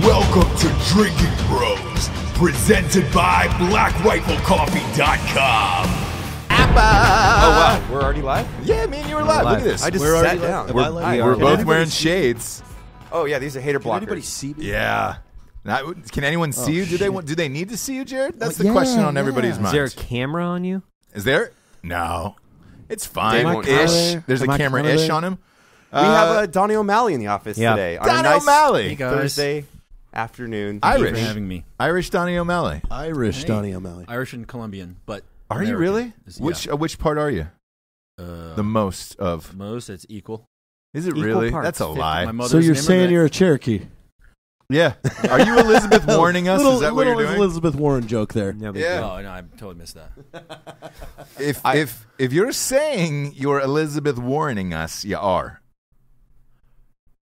Welcome to Drinking Bros, presented by BlackRifleCoffee.com. Oh wow, we're already live? Yeah, me and you were live. Look at this. I just sat down. We're both wearing shades. Oh yeah, these are hater blockers. Can anybody see me? Yeah. Can anyone see you? Do they need to see you, Jared? That's the question on everybody's mind. Is there a camera on you? Is there? No. It's fine. Am I Ish. There's a camera-ish on him. We have Donny O'Malley in the office today. On Donny a nice O'Malley. Hey, guys. Thursday afternoon. Thank you Irish. for having me. Irish Donny O'Malley. Irish Donny O'Malley. Irish and Colombian, but Are you really? Which part are you? The most of. Most. It's equal. Is it Equal really? parts. That's a lie. My mother's So you're an saying immigrant. you're a Cherokee? Yeah. Are you Elizabeth warning us? Is that what you're doing? Elizabeth Warren joke there. No big Yeah. deal. Oh no, I totally missed that. If you're saying you're Elizabeth warning us, you are.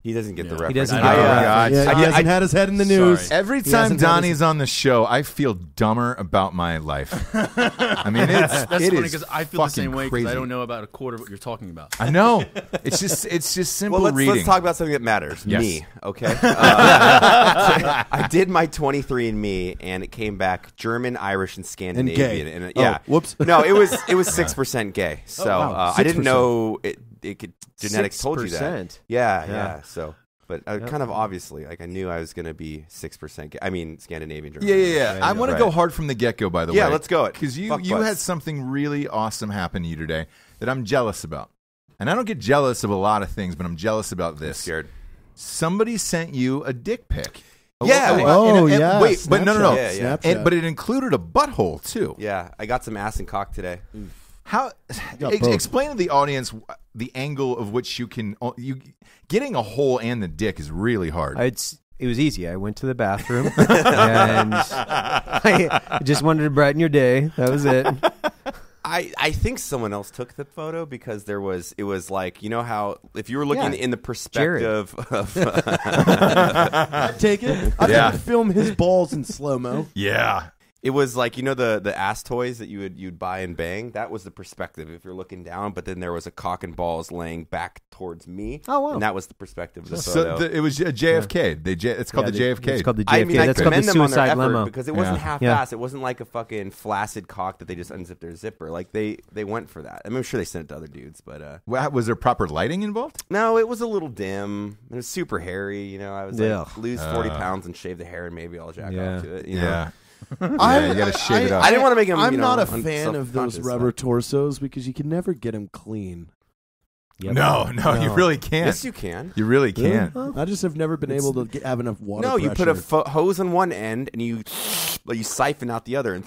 He doesn't get the Yeah. reference. He doesn't Oh, get the God. Yeah, he hasn't had his head in the news. Sorry. Every He time hasn't had Donnie's on the show, I feel dumber about my life. I mean, That's it funny is because I feel the same way because crazy. I don't know about a quarter of what you're talking about. I know. It's just simple Well, reading. let's talk about something that matters. Yes. Me, okay? I did my 23andMe, and it came back German, Irish, and Scandinavian. gay. And yeah, whoops. No, it was 6% gay. So wow. I didn't 6%. know it could genetics told you that. 6%. Yeah. So, but kind of obviously, like I knew I was going to be 6% gay. I mean, Scandinavian, German. Yeah. I want to Right. go hard from the get-go, by the way. Yeah, let's go it. Because you Fuck had butts. something really awesome happen to you today that I'm jealous about. And I don't get jealous of a lot of things, but I'm jealous about this. Scared. Somebody sent you a dick pic. Yeah. Yeah. Wait, but no. Snapchat. Yeah. Snapchat. But it included a butthole, too. Yeah, I got some ass and cock today. How? got both. Explain to the audience the angle of which you getting a hole and the dick is really hard. It was easy. I went to the bathroom and I just wanted to brighten your day. That was it. I think someone else took the photo because it was like, you know how if you were looking in the perspective of I'd take it. I'd Yeah. have to film his balls in slow-mo. Yeah. it was like, you know, the ass toys that you'd buy and bang, that was the perspective if you're looking down, but then there was a cock and balls laying back towards me. Oh, wow. And that was the perspective of the photo. So it was a JFK. It's called the JFK. It's called the JFK. I mean, I That's called the commend them on their suicide effort limo. because it wasn't Yeah. half-assed. It wasn't like a fucking flaccid cock that they just unzipped their zipper. Like they went for that. I mean, I'm sure they sent it to other dudes, but Was there proper lighting involved? no, it was a little dim. It was super hairy. You know, I was like, lose 40 pounds and shave the hair, and maybe I'll jack off to it. You know? Yeah. Yeah, you got to shave it up. I didn't want to make him. I'm you know, not a fan of those self-conscious. rubber torsos because you can never get them clean. Yep. No, you really can't. Yes, you can. You really can't. I just have never been able to have enough water. No, you put a pressure. hose on one end and you siphon out the other. And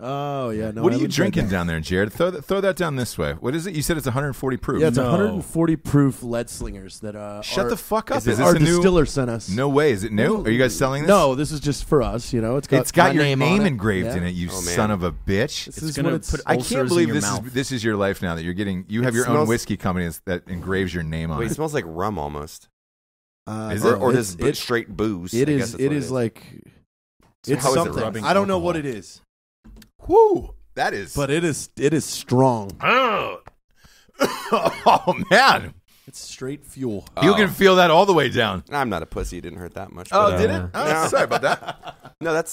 Oh yeah, no. What I are you haven't tried drinking that. down there, Jared? Throw that down this way. What is it? You said it's 140 proof. Yeah, it's No. 140 proof lead slingers that. Shut the fuck up. Is this Our a new? distiller sent us. No way. Is it new? Are you guys selling this? No, this is just for us. You know, It's got my your name name on it. engraved Yeah. in it. You Oh, man. son of a bitch. This It's is gonna what it's. put I ulcers can't in believe your this mouth. is your life now that you're getting. You have It your own smells- whiskey company that engraves your name on wait, it it. smells like rum almost, Is or, it? or just It's- straight booze. It I is. guess that's It what is like. It's how is it something. rubbing I don't know alcohol? what it is, Whoo! That is. but it is. It is strong. Oh man, It's straight fuel. you can feel that all the way down. I'm not a pussy. It didn't hurt that much. Oh, but, did it? Oh, No. sorry about that. No, that's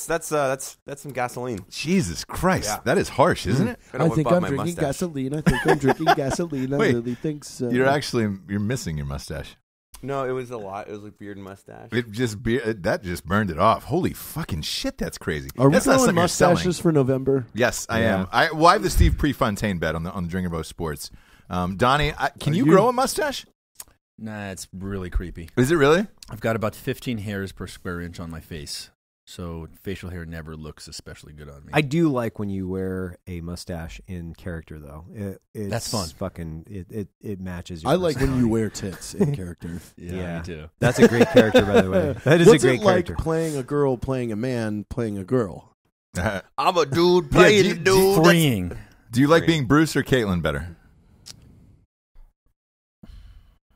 some gasoline. Jesus Christ, Yeah. that is harsh, isn't it? Gonna I whip think up I'm my drinking mustache. gasoline. I think I'm drinking gasoline. I Wait, really think so. You're missing your mustache. No, it was a lot. It was like beard and mustache. That just burned it off. Holy fucking shit, that's crazy. Are we That's not throwing something you're selling. mustaches for November? Yes, I am. I have the Steve Prefontaine bet on the Drinkin Bros Sports. Donnie, can you you- grow a mustache? Nah, it's really creepy. Is it really? I've got about 15 hairs per square inch on my face, so facial hair never looks especially good on me. I do like when you wear a mustache in character, though. It's That's fun. Fucking, it matches your I like when you personality. wear tits in character. Yeah. me too. That's a great character, by the way. That is What's a great it like character. playing a girl, playing a man, playing a girl? I'm a dude playing a dude. Freeing. Do you like Great. being Bruce or Caitlyn better?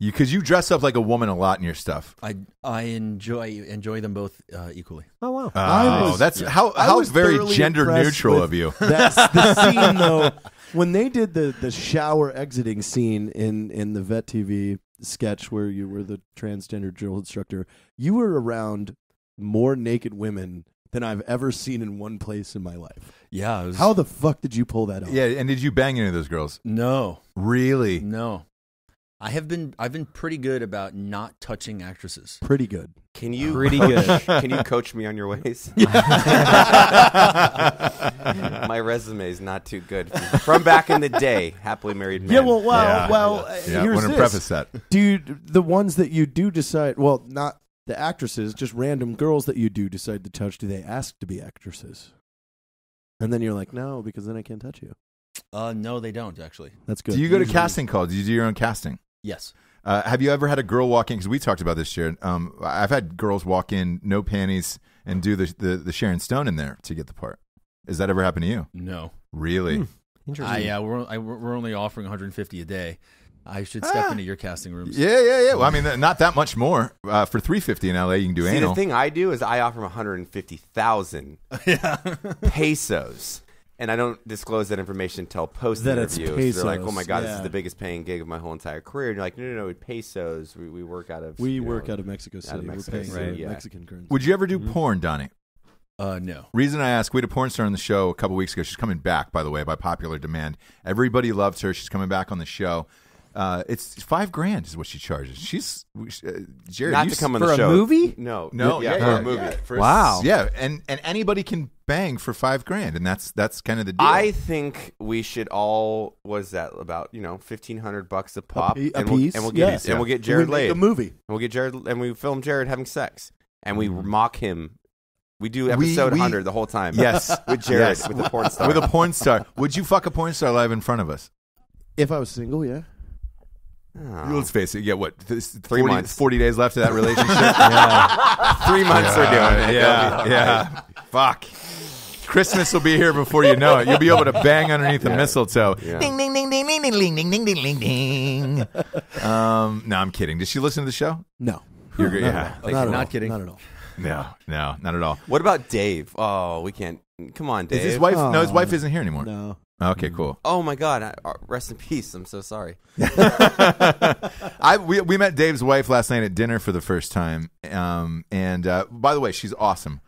Because you dress up like a woman a lot in your stuff. I enjoy them both equally. Oh, wow. Oh, that's how was very thoroughly gender impressed neutral with of you. That's the scene, though. When they did the shower exiting scene in the Vet TV sketch where you were the transgender drill instructor, you were around more naked women than I've ever seen in one place in my life. Yeah. It was, How the fuck did you pull that off? Yeah, and did you bang any of those girls? No. Really? No. I've been pretty good about not touching actresses. Pretty good. Can you Pretty good. Can you coach me on your ways? My resume is not too good from back in the day. Happily married man. Yeah, well, Yeah, here's want to this. preface that. Dude, the ones that you do decide, well, not the actresses, just random girls that you do decide to touch, do they ask to be actresses? And then you're like, no, because then I can't touch you. No, they don't actually. That's good. Do you go to Usually- casting calls? Do you do your own casting? Yes. Have you ever had a girl walk in? Because we talked about this, Jared. I've had girls walk in, no panties, and do the Sharon Stone in there to get the part. Has that ever happened to you? No. Really? Interesting. We're only offering 150 a day. I should step into your casting rooms. Yeah. Well, I mean, not that much more. For $350 in LA, you can do See, anal. the thing I do is I offer them 150,000 pesos. And I don't disclose that information until post That it's interview. So they're like, pesos, "Oh my god, this yeah. is the biggest paying gig of my whole entire career." And you're like, "No, pesos. We work out of We work out of Mexico City. Mexico We're paying City, yeah. Mexican currency. Would you ever do porn, Donnie? No. Reason I ask, we had a porn star on the show a couple weeks ago. She's coming back, by the way, by popular demand. Everybody loves her. She's coming back on the show. It's $5,000 is what she charges. She's Jared. not you to come on for the a show. movie? No, yeah, for a movie. Wow. Yeah, and anybody can bang for $5,000, and that's kind of the deal. I think we should all. Was that about $1,500 a pop? A and piece? We'll Yeah. get and we'll get We Jared make laid. a movie. And we'll get Jared, and we film Jared having sex, and we mock him. We do episode 100 the whole time. Yes, with Jared, Yes. with the porn star. with a porn star. Would you fuck a porn star live in front of us? If I was single, yeah. Oh. Let's face it. Yeah, what? 3 months. 40 days left of that relationship. 3 months we're doing it. Yeah. Fuck. Christmas will be here before you know it. You'll be able to bang underneath the mistletoe. Yeah. Ding, ding, ding, ding, ding, ding, ding, ding, ding, ding, ding. No, I'm kidding. Does she listen to the show? No. You're good. Not Yeah. at all. Not at Not all. kidding. Not at all. No, not at all. What about Dave? Oh, we can't. Come on, Dave. Is his wife? No, his Oh. wife isn't here anymore. No. Okay, cool. Oh my God! Rest in peace. I'm so sorry. We met Dave's wife last night at dinner for the first time. And by the way, she's awesome.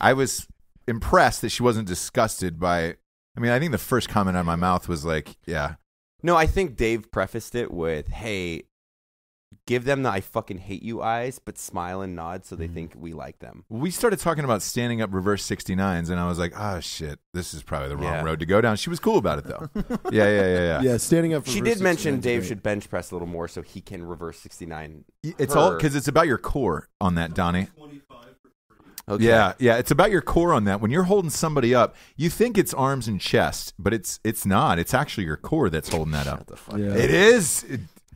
I was impressed that she wasn't disgusted by. I mean, I think the first comment out of my mouth was like, "Yeah, No, I think Dave prefaced it with, "Hey, give them the I fucking hate you eyes, but smile and nod so they think we like them." We started talking about standing up reverse 69s, and I was like, "Oh shit, this is probably the wrong road to go down." She was cool about it though. Yeah. Yeah, standing up for She reverse did mention 69 is Dave great. should bench press a little more so he can reverse 69. It's all because it's about your core on that, Donnie. Okay. Yeah. It's about your core on that. When you're holding somebody up, you think it's arms and chest, but it's not. It's actually your core that's holding that up. Yeah. It is.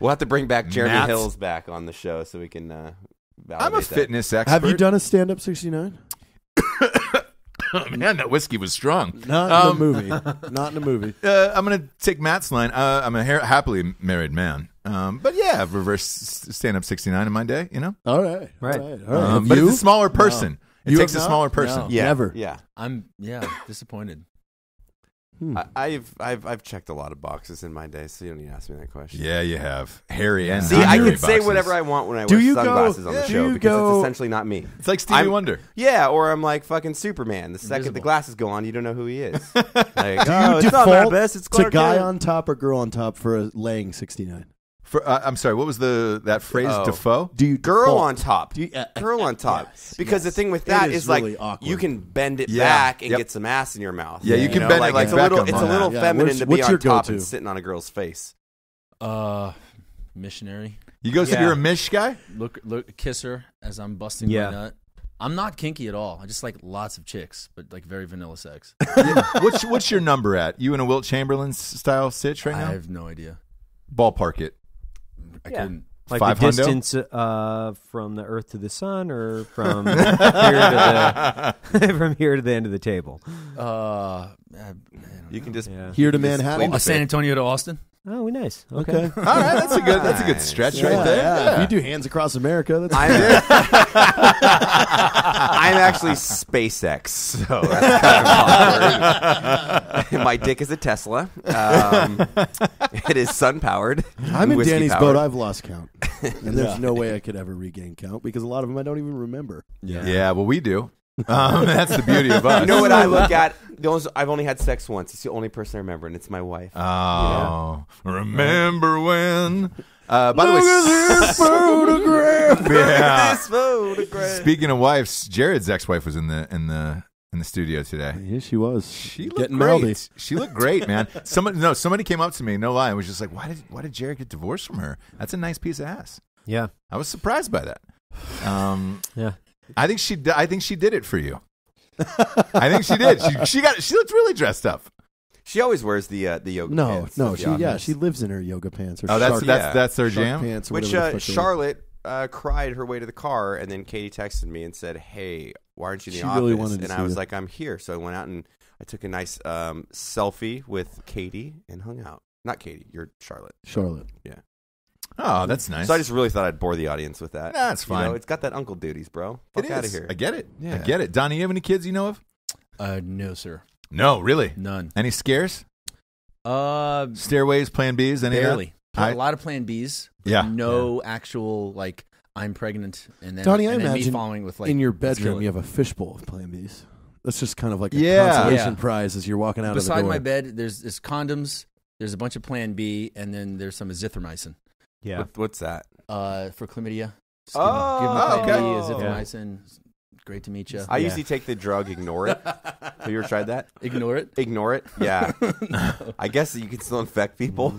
We'll have to bring back Jeremy Matt's- Hills back on the show so we can validate I'm a that. fitness expert. Have you done a stand-up 69? Man, that whiskey was strong. Not in a movie. Not in a movie. I'm going to take Matt's line. I'm a happily married man. But yeah, I've reverse stand-up 69 in my day, you know? All right. Right. All right. Have But you? it's a smaller person. It You takes have a not? smaller person. No. Yeah. Never. Yeah. I'm disappointed. I've checked a lot of boxes in my day, so you don't need to ask me that question. Yeah, you have. Hairy and See, I non-hairy can say boxes. whatever I want when I Do wear you go- sunglasses on yeah. the Do show you because go- it's essentially not me. It's like Stevie I'm- Wonder. Yeah, or I'm like fucking Superman. The second the Invisible. glasses go on, you don't know who he is. Do Oh, you it's not default Barnabas, it's to Clark guy Kent. on top or girl on top for a laying 69? I'm sorry, what was that phrase, Oh. Defoe? Do you Girl default? on top. Do you- Girl on top. Yes, Because yes. the thing with It that is is like really awkward. you can bend it Yeah. back and Yep. get some ass in your mouth. Yeah, you can know, bend it like like it's a little, Beckham it's on a little that. Yeah, feminine what's- to be what's on your top go-to? and sitting on a girl's face. Missionary. You go, so Yeah. you're a Mish guy? Look, kiss her as I'm busting Yeah. my nut. I'm not kinky at all. I just like lots of chicks, but like very vanilla sex. What's your number at? You in a Wilt Chamberlain style sitch right I now? have no idea. Ballpark it. I Yeah. couldn't. Like 500? the distance from the Earth to the sun, or from here to from here to the end of the table. I You can just Yeah. Here to just Manhattan? clean the San fit. Antonio to Austin. Oh, nice. Okay. All right, that's a good stretch right there. Yeah. If you do hands across America, that's I'm actually SpaceX, so that's kind of awkward. My dick is a Tesla. It is sun powered. I'm in Danny's boat. I've lost count, and there's no way I could ever regain count because a lot of them I don't even remember. Yeah, well, we do. That's the beauty of us. You know what I look at? I've only had sex once. It's the only person I remember, and it's my wife. Oh, remember when? By the way, this photograph. Yeah. This photograph. Speaking of wives, Jared's ex-wife was in the studio today. Yeah, she was. She looked getting great. mouthy. She looked great, man. Somebody came up to me, no lie, and was just like, "Why did Jared get divorced from her? That's a nice piece of ass." Yeah. I was surprised by that. Yeah. I think she did it for you. I think she did. She looked really dressed up. She always wears the yoga pants. She lives in her yoga pants. Or That's their shark jam. Pants or Which whatever the fuck Charlotte cried her way to the car, and then Katie texted me and said, "Hey, why aren't you in the She office?" really wanted to and see I was you. like, "I'm here." So I went out and I took a nice selfie with Katie and hung out. Not Katie, you're Charlotte. Charlotte. Yeah. Oh, that's nice. So I just really thought I'd bore the audience with that. That's fine. You know, it's got that uncle duties, bro. Fuck out of here. I get it. Yeah. I get it. Donnie, you have any kids you know of? No, sir. No, really. None. Any scares? Barely. Stairways, Plan Bs, any of that? A lot of Plan Bs. But Yeah. no actual like I'm pregnant and then, Donnie, I and then me imagine following with like in your let's kill bedroom it. you have a fishbowl of Plan Bs. That's just kind of like a Yeah. consolation Yeah. prize as you're walking out of the Beside door. my bed. There's condoms. There's a bunch of Plan B, and then there's some azithromycin Yeah. What's that? for chlamydia. Just Oh, give me Plan okay. B, azithromycin. Great to meet you. I usually take the drug, ignore it. Have you ever tried that? Ignore it. Ignore it? Yeah. I guess you can still infect people.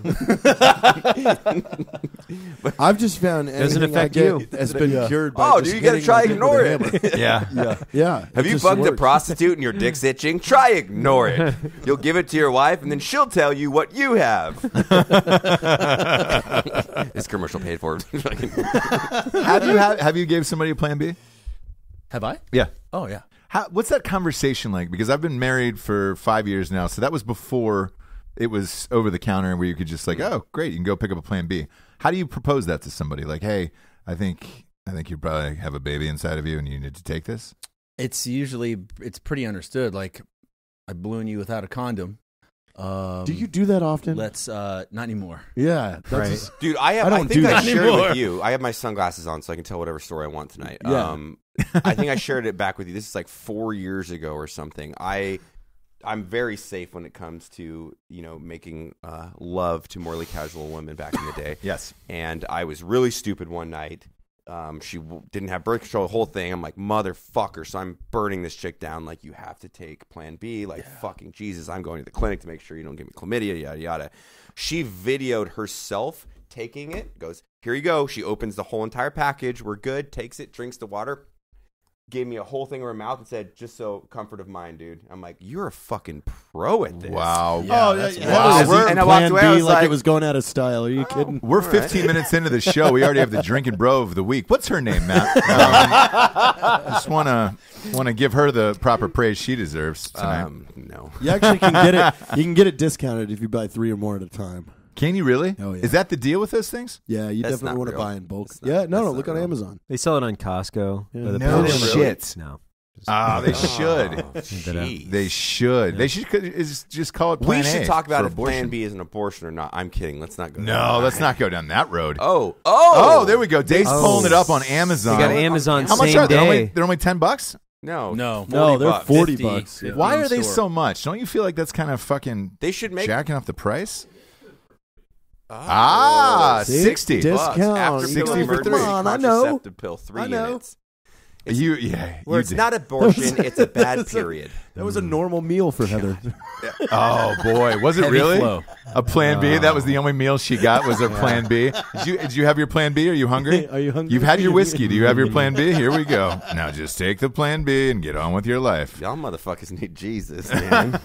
I've just found Doesn't anything I affect get you. has been cured by Oh, just dude, you gotta hitting try my dick ignore with a it. hammer. Yeah. Yeah. Have it you just bugged a works. prostitute and your dick's itching? Try ignore it. You'll give it to your wife, and then she'll tell you what you have. This commercial paid for. Have you gave somebody a Plan B? Have I? Yeah. Oh yeah. What's that conversation like? Because I've been married for 5 years now, so that was before it was over the counter where you could just like, oh, great, you can go pick up a Plan B. How do you propose that to somebody? Like, hey, I think you probably have a baby inside of you, and you need to take this. It's pretty understood. Like I balloon you without a condom. Do you do that often? Let's not anymore. Yeah. That's Right. Dude, I don't think do I that shared it anymore. with you. I have my sunglasses on so I can tell whatever story I want tonight. Yeah. I think I shared it back with you. This is like 4 years ago or something. I'm very safe when it comes to, making love to morally casual women back in the day. Yes. And I was really stupid one night. She didn't have birth control, the whole thing. I'm like, motherfucker. So I'm burning this chick down. Like, you have to take Plan B. Like, fucking Jesus, I'm going to the clinic to make sure you don't give me chlamydia, yada, yada. She videoed herself taking it, goes, here you go. She opens the whole entire package. We're good. Takes it, drinks the water. Gave me a whole thing in her mouth and said, just so comfort of mind, dude. I'm like, you're a fucking pro at this. Wow. Yeah, Oh, that's yeah. Wow. Heather's And I Plan walked away, I B was like like, it was going out of style. Are you kidding? We're 15 minutes into the show. We already have the Drinkin' Bro of the week. What's her name, Matt? Just want to give her the proper praise she deserves tonight. No. You actually can get it. You can get it discounted if you buy 3 or more at a time. Can you really? Oh, yeah. Is that the deal with those things? Yeah, you That's definitely not want to real. buy in bulk. That's not- Yeah, that's no, not look on real. Amazon. They sell it on Costco. Yeah. by the No pound. shit. No. Oh, they should. Jeez. They should. They should just call it Plan We should A talk about for if abortion. Plan B is an abortion or not. I'm kidding. Let's not go. No, let's not go down that road. Oh, there we go. Dave's pulling it up on Amazon. They got Amazon How much same are they? day. They're only $10. No, No. 40 No, they're bucks. 40 50. bucks. Yeah. Why in are they store. so much? Don't you feel like that's kind of fucking They should make jacking off the price? Oh, See? 60. Discount. After 60 pill for emergency three. Come on, I know. contraceptive pill, 3 I know. units. You It's did. not abortion, it's a bad period. That was a normal meal for Heather. Oh boy, was it Heavy really flow. a Plan B? That was the only meal she got was her Plan B. Did you have your Plan B? Are you hungry? Are you hungry? You've had your whiskey. Do you have your Plan B? Here we go. Now just take the Plan B and get on with your life. Y'all motherfuckers need Jesus, man.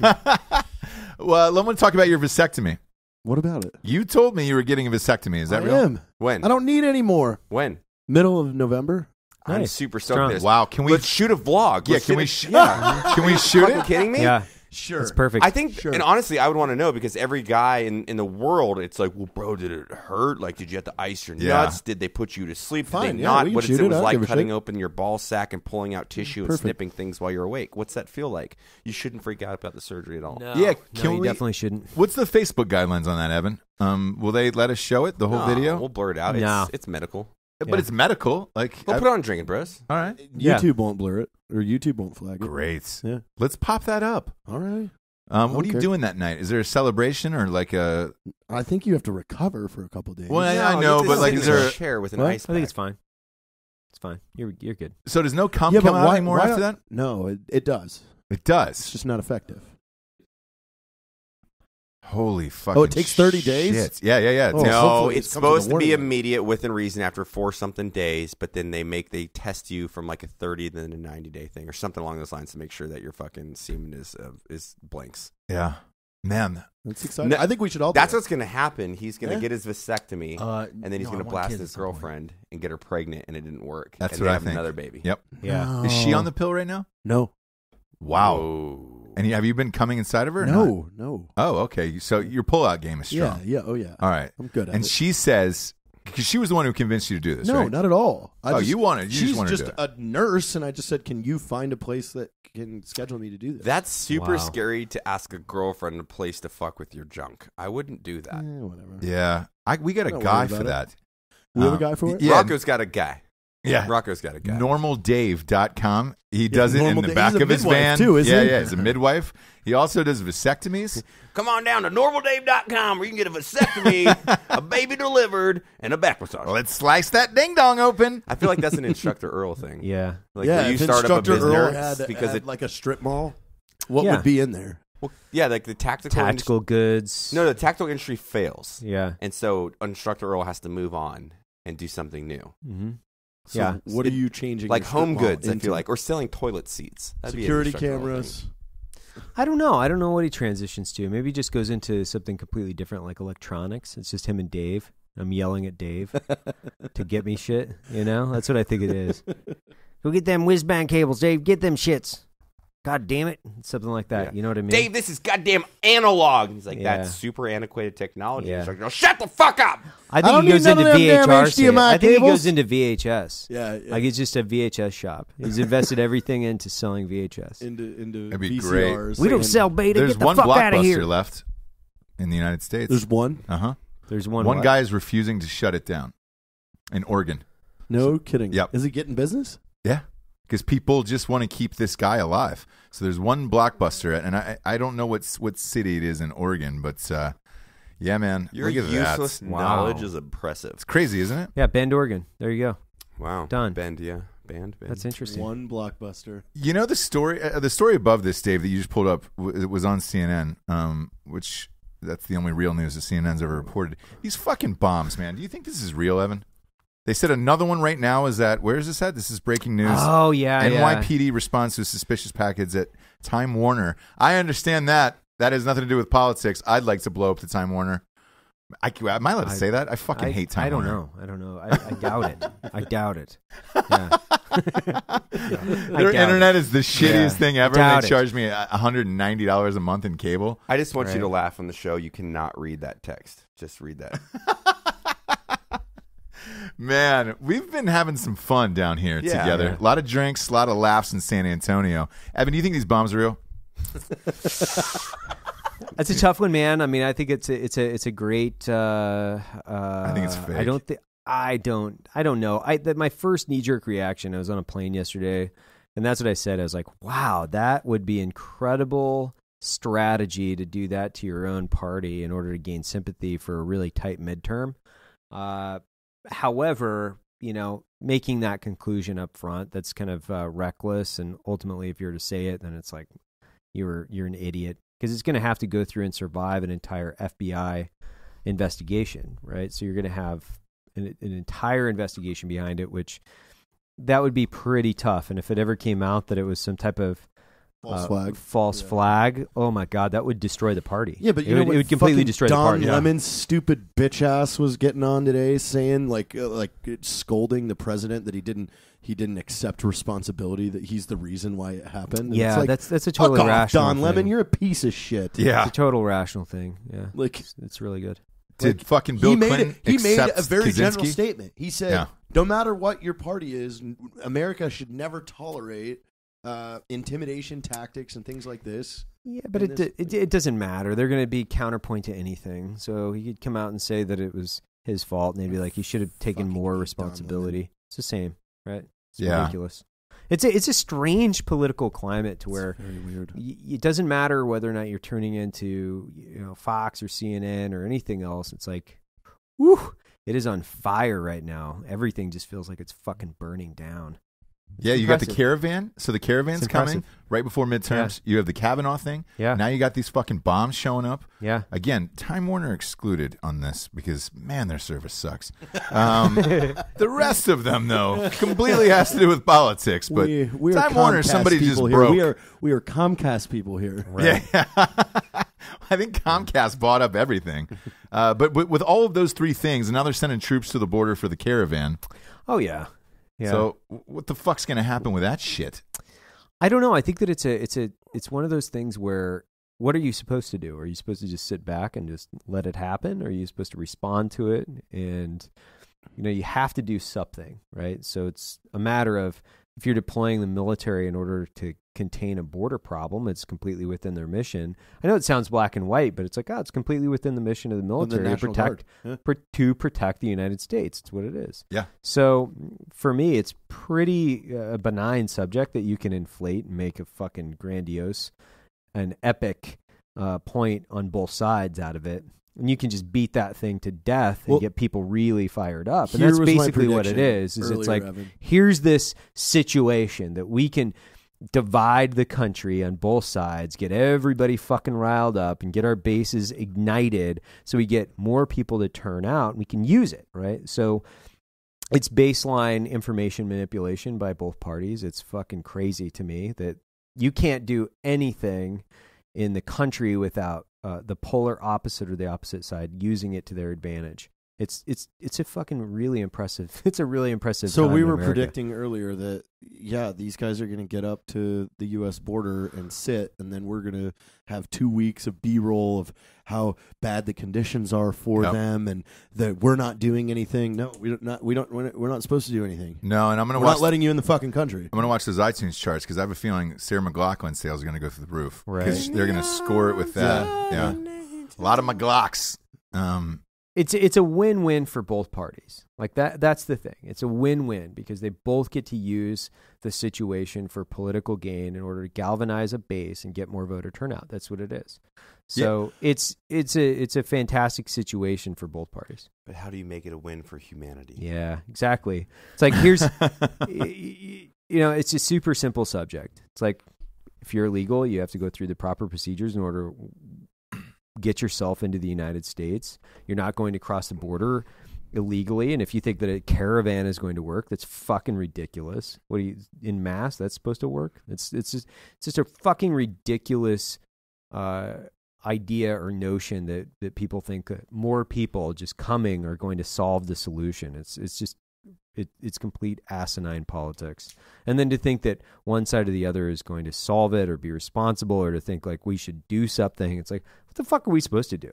Well, let me talk about your vasectomy. What about it? You told me you were getting a vasectomy. Is that I real? am. When? I don't need any more. When? Middle of November. I'm Nice. super Strong. stoked. This. Wow. Can we? Let's shoot a vlog. Yeah. Let's Can we? yeah. Can we shoot Fucking it? kidding me? Yeah. Sure. That's perfect. I think, and honestly, I would want to know because every guy in the world, it's like, well, bro, did it hurt? Like, did you have to ice your nuts? Did they put you to sleep? Fine, did they yeah, not? we can What shoot it it. was I don't like give a cutting shit. open your ball sack and pulling out tissue and snipping things while you're awake? What's that feel like? You shouldn't freak out about the surgery at all. No, Yeah, no, can you we- definitely shouldn't. What's the Facebook guidelines on that, Evan? Will they let us show it, the whole video? We'll blur it out. No. It's medical. But it's medical. Like, We'll put it on Drinkin, bros. all right. Yeah. YouTube won't blur it, or YouTube won't flag it. Great. Yeah. Let's pop that up. All right. What are you Okay. doing that night? Is there a celebration or like a? I think you have to recover for a couple days. Well, I know, but like, is there? a chair with an What? ice? I think pack. it's fine. It's fine. You're good. So does no cum Yeah, but come out why- anymore why after not- that? No, it does. It It's does. just not effective. Holy fucking! it takes 30 days? shit. Yeah. Oh, No, hopefully it's it comes with a supposed to be warning. immediate within reason after 4 something days, but then they test you from like a 30 then a 90-day thing or something along those lines to make sure that your fucking semen is blanks. Yeah, man. That's exciting. No, I think we should all. That's do it. what's going to happen. He's going to Yeah. get his vasectomy, and then he's no, going I to want blast kids his at some point. girlfriend and get her pregnant, and it didn't work. That's and what they I have think. Another baby. Yep. Yeah. Is she on the pill right now? No, Wow. Whoa. And have you been coming inside of her? or not? no. Oh, okay. So your pullout game is strong. Yeah. Oh yeah. All right. I'm good at And it. she says, because she was the one who convinced you to do this, No, right? not at all. You wanted. You She's just wanted just to do it. a nurse, and I just said, "Can you find a place that can schedule me to do this?" That's super Wow. scary to ask a girlfriend a place to fuck with your junk. I wouldn't do that. Whatever. Yeah. We got a Don't guy worry for about that. We have a guy for it. Yeah. Rocco's got a guy. Yeah. Rocco's got a guy. NormalDave.com. He does it in Normal the Dave. back He's a of his midwife, van. too, isn't he? Yeah. He's a midwife. He also does vasectomies. Come on down to normaldave.com where you can get a vasectomy, a baby delivered, and a back massage. Let's slice that ding dong open. I feel like that's an Instructor Earl thing. Yeah. Like Yeah, where you if start up a Instructor Earl business had, because had like a strip mall, what Yeah. would be in there? well, yeah, like the Tactical goods. No, the tactical industry fails. Yeah. And so Instructor Earl has to move on and do something new. Mm-hmm. So Yeah. what are you changing? Like your strip home mall goods, I into? feel like, or selling toilet seats. That'd be an Security Instructor Earl thing. cameras. I don't know. I don't know what he transitions to. Maybe he just goes into something completely different, like electronics. It's just him and Dave. I'm yelling at Dave to get me shit. You know, that's what I think it is. Go get them whiz bang cables, Dave. Get them shits. God damn it, something like that. Yeah. You know what I mean? Dave, this is goddamn analog. He's like, Yeah. that's super antiquated technology. Yeah. He's like, no, shut the fuck up. I I think don't he goes need none into of them damn VHR. shit. HDMI I think he cables. goes into VHS. Yeah, Like it's just a VHS shop. He's invested everything into selling VHS. into That'd be VCRs. We don't and- sell beta. There's Get the one fuck out of Blockbuster here. left in the United States. There's one. Uh-huh. There's one. One what? guy is refusing to shut it down in Oregon. No kidding. Yep. Is he getting business? Yeah, because people just want to keep this guy alive. So there's one Blockbuster, and I don't know what city it is in Oregon, but yeah, man, Your look at useless that. knowledge Wow. is impressive. It's crazy, isn't it? Yeah, Bend, Oregon. There you go. Wow. Done. Bend, yeah. Band. That's interesting. One Blockbuster. You know the story above this, Dave, that you just pulled up. It was on CNN, which that's the only real news that CNN's ever reported. These fucking bombs, man. Do you think this is real, Evan? They said another one right now is at, where is this at? This is breaking news. Oh yeah, yeah. NYPD responds to a suspicious package at Time Warner. I understand that. That has nothing to do with politics. I'd like to blow up the Time Warner. Am I allowed to say that? I fucking hate Time Warner. I don't know. I doubt it. I doubt it. Yeah. Their internet is the shittiest thing ever. Doubt They it. charge me $190 a month in cable. I just want you Right. to laugh on the show. You cannot read that text. Just read that. Man, we've been having some fun down here Yeah. together. Yeah. A lot of drinks, a lot of laughs in San Antonio. Evan, do you think these bombs are real? That's a tough one, man. I mean, I think it's a great. I think it's fake. I don't know. My first knee jerk reaction. I was on a plane yesterday, and that's what I said. I was like, "Wow, that would be incredible strategy to do that to your own party in order to gain sympathy for a really tight midterm." However, making that conclusion up front, that's kind of reckless. And ultimately, if you're to say it, then it's like you're an idiot, because it's going to have to go through and survive an entire FBI investigation, right? So you're going to have an entire investigation behind it, which that would be pretty tough. And if it ever came out that it was some type of false flag. Oh my God, that would destroy the party. Yeah, but it would completely destroy the party. Don Lemon's stupid bitch ass was getting on today, saying like scolding the president that he didn't accept responsibility, that he's the reason why it happened. And Yeah, it's like, that's a totally fuck off, rational Don Lemon, thing. you're a piece of shit. Yeah. It's a total rational thing. Yeah, Like it's really good. Did fucking Bill Clinton he made accept a very general Kaczynski? statement. He said, no matter what your party is, America should never tolerate intimidation tactics and things like this. Yeah, but it doesn't matter. They're going to be counterpoint to anything. So he could come out and say that it was his fault, and they'd be like, "You should have taken more responsibility." It's the same, right? It's ridiculous. It's a strange political climate to where very weird. It doesn't matter whether or not you're tuning into Fox or CNN or anything else. It's like, whew, it is on fire right now. Everything just feels like it's fucking burning down. Yeah, you got the caravan. So the caravan's coming right before midterms. Yeah. You have the Kavanaugh thing. Yeah. Now you got these fucking bombs showing up. Yeah. Again, Time Warner excluded on this because, man, their service sucks. The rest of them, though, completely has to do with politics. But we are Time Warner, Comcast somebody just people here. broke. We are Comcast people here. Right. Yeah. I think Comcast bought up everything. But with all of those three things, and now they're sending troops to the border for the caravan. Oh, yeah. Yeah. So what the fuck's going to happen with that shit? I don't know. I think that it's one of those things where, what are you supposed to do? Are you supposed to just sit back and just let it happen? Or are you supposed to respond to it? And, you have to do something, right? So it's a matter of, if you're deploying the military in order to contain a border problem, it's completely within their mission. I know it sounds black and white, but it's like, it's completely within the mission of the military to protect the United States. It's what it is. Yeah. So for me, it's pretty a benign subject that you can inflate and make a fucking grandiose and epic point on both sides out of it. And you can just beat that thing to death and get people really fired up. And that's basically what it is it's like, Evan. Here's this situation that we can divide the country on both sides, get everybody fucking riled up, and get our bases ignited so we get more people to turn out, and we can use it, right? So it's baseline information manipulation by both parties. It's fucking crazy to me that you can't do anything in the country without the polar opposite or the opposite side using it to their advantage. It's a fucking really impressive. It's a really impressive. So time we in were America. predicting earlier that these guys are going to get up to the U.S. border and sit, and then we're going to have 2 weeks of B-roll of how bad the conditions are for them, and that we're not doing anything. No, we're not supposed to do anything. No, and We're not letting you in the fucking country. I'm going to watch those iTunes charts because I have a feeling Sarah McLachlan sales are going to go through the roof. Right. Because they're going to score it with that. Yeah. A lot of McGlocks. It's a win-win for both parties. Like that's the thing. It's a win-win because they both get to use the situation for political gain in order to galvanize a base and get more voter turnout. That's what it is. So it's a fantastic situation for both parties. But how do you make it a win for humanity? Yeah, exactly. It's like here's it's a super simple subject. It's like if you're illegal, you have to go through the proper procedures in order to get yourself into the United States. You're not going to cross the border illegally. And if you think that a caravan is going to work, that's fucking ridiculous. What do you, in mass, that's supposed to work? It's just a fucking ridiculous idea or notion that people think that more people just coming are going to solve the solution. It's complete asinine politics. And then to think that one side or the other is going to solve it or be responsible, or to think like we should do something. It's like, what the fuck are we supposed to do?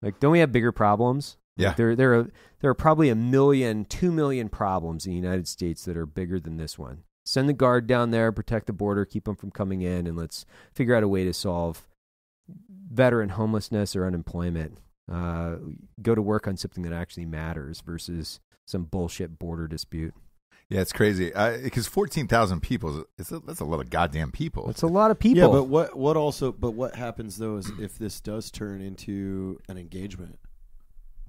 Like, don't we have bigger problems? Yeah. Like there are probably 1 million, 2 million problems in the United States that are bigger than this one. Send the guard down there, protect the border, keep them from coming in, and let's figure out a way to solve veteran homelessness or unemployment. Go to work on something that actually matters versus some bullshit border dispute. Yeah, it's crazy because 14,000 people that's a lot of goddamn people. That's a lot of people. Yeah, but what happens though is if this does turn into an engagement,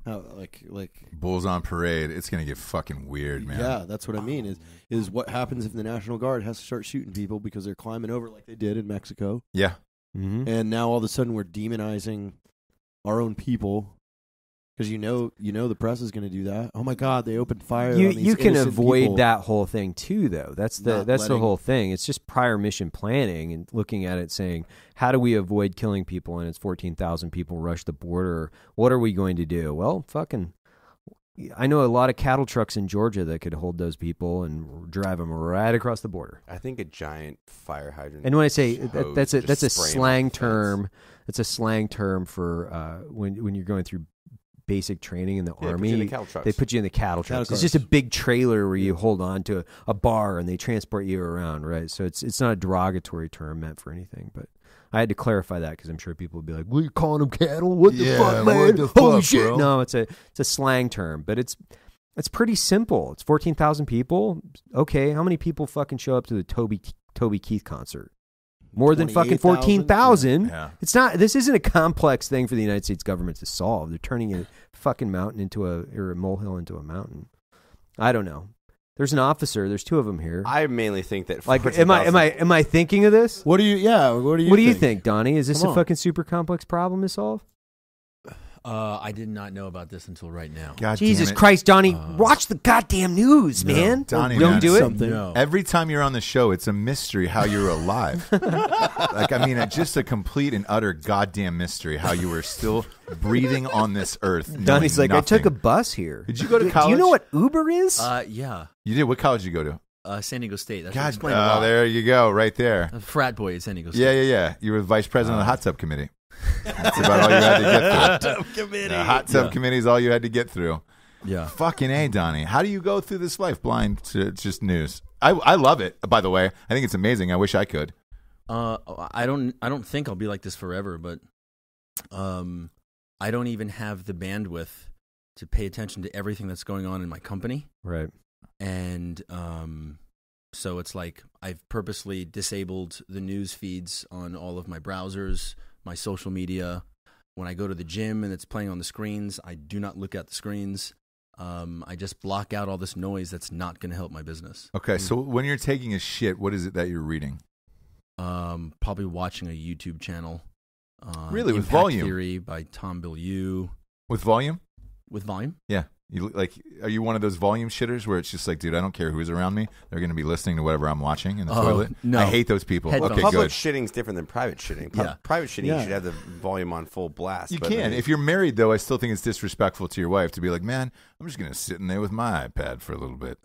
how like Bulls on parade, it's gonna get fucking weird, man. Yeah, that's what I mean. Is what happens if the National Guard has to start shooting people because they're climbing over like they did in Mexico, Yeah. Mm-hmm. and now all of a sudden we're demonizing our own people Because you know the press is going to do that. Oh my God, they opened fire. You on these can innocent avoid people. that whole thing too, though. That's the letting- whole thing. It's just prior mission planning and looking at it, saying, how do we avoid killing people? And it's 14,000 people rush the border. What are we going to do? Well, fucking. I know a lot of cattle trucks in Georgia that could hold those people and drive them right across the border. I think a giant fire hydrant. And when I say hose that's a just spray 'em slang off the fence. term. It's a slang term for when you're going through basic training in the Yeah, put army. you in the cattle trucks. They put you in the cattle Cattle trucks. It's just a cars. big trailer where you hold on to a bar and they transport you around, right? So it's not a derogatory term meant for anything, but I had to clarify that because I'm sure people would be like, "Well, you calling them cattle? What the fuck, man? what the Holy fuck, shit!" bro? No, it's a slang term, but it's pretty simple. It's 14,000 people. Okay, how many people fucking show up to the Toby Keith concert? More than fucking 14,000. Yeah. It's not. This isn't a complex thing for the United States government to solve. They're turning a fucking mountain or a molehill into a mountain. I don't know. There's an officer. There's two of them here. I mainly think that Like, 14,000 am I thinking of this? What do you What do you think, Donnie? Is this Come a on. fucking super complex problem to solve? I did not know about this until right now. God Jesus damn it. Christ, Donnie, watch the goddamn news, No. man. Donnie, Don't man. do it. Something. No. Every time you're on the show, it's a mystery how you're alive. Like, I mean, just a complete and utter goddamn mystery how you were still breathing on this earth. Donnie's like, knowing I took a nothing. bus here. Did you go to Do college? you know what Uber is? Yeah. You did? What college did you go to? San Diego State. That's God, explain a lot. there you go, right there. A frat boy at San Diego State. Yeah. You were vice president of the hot tub committee. That's about all you had to get through. Hot tub committee. The hot tub committee is all you had to get through. Yeah. Fucking A, Donnie. How do you go through this life blind to just news? I love it, by the way. I think it's amazing. I wish I could. I don't think I'll be like this forever, but I don't even have the bandwidth to pay attention to everything that's going on in my company. Right. And so it's like I've purposely disabled the news feeds on all of my browsers, my social media. When I go to the gym and it's playing on the screens, I do not look at the screens. I just block out all this noise that's not going to help my business. Okay, so when you're taking a shit, what is it that you're reading? Probably watching a YouTube channel. Really? With Impact volume? Theory by Tom Bilyeu. With volume? With volume? Yeah. Are you one of those volume shitters where it's just like, dude, I don't care who's around me. They're going to be listening to whatever I'm watching in the toilet? no. I hate those people. Headphones. Okay, Public good. shitting is different than private shitting. Yeah. Private shitting, Yeah. you should have the volume on full blast. You but, can. If you're married, though, I still think it's disrespectful to your wife to be like, man, I'm just going to sit in there with my iPad for a little bit.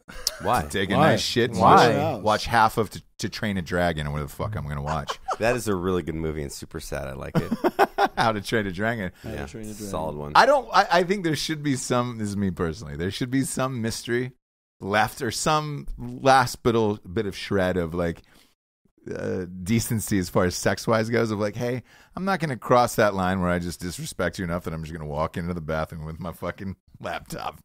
Why? Take a Why? nice shit and Why? watch half of to Train a Dragon or whatever the fuck I'm going to watch. That is a really good movie and super sad. I like it. How to Train a Dragon. Yeah, Train a Dragon. solid one. I think there should be some, this is me personally, there should be some mystery left or some last bit of shred of like decency as far as sex-wise goes of like, hey, I'm not going to cross that line where I just disrespect you enough that I'm just going to walk into the bathroom with my fucking laptop.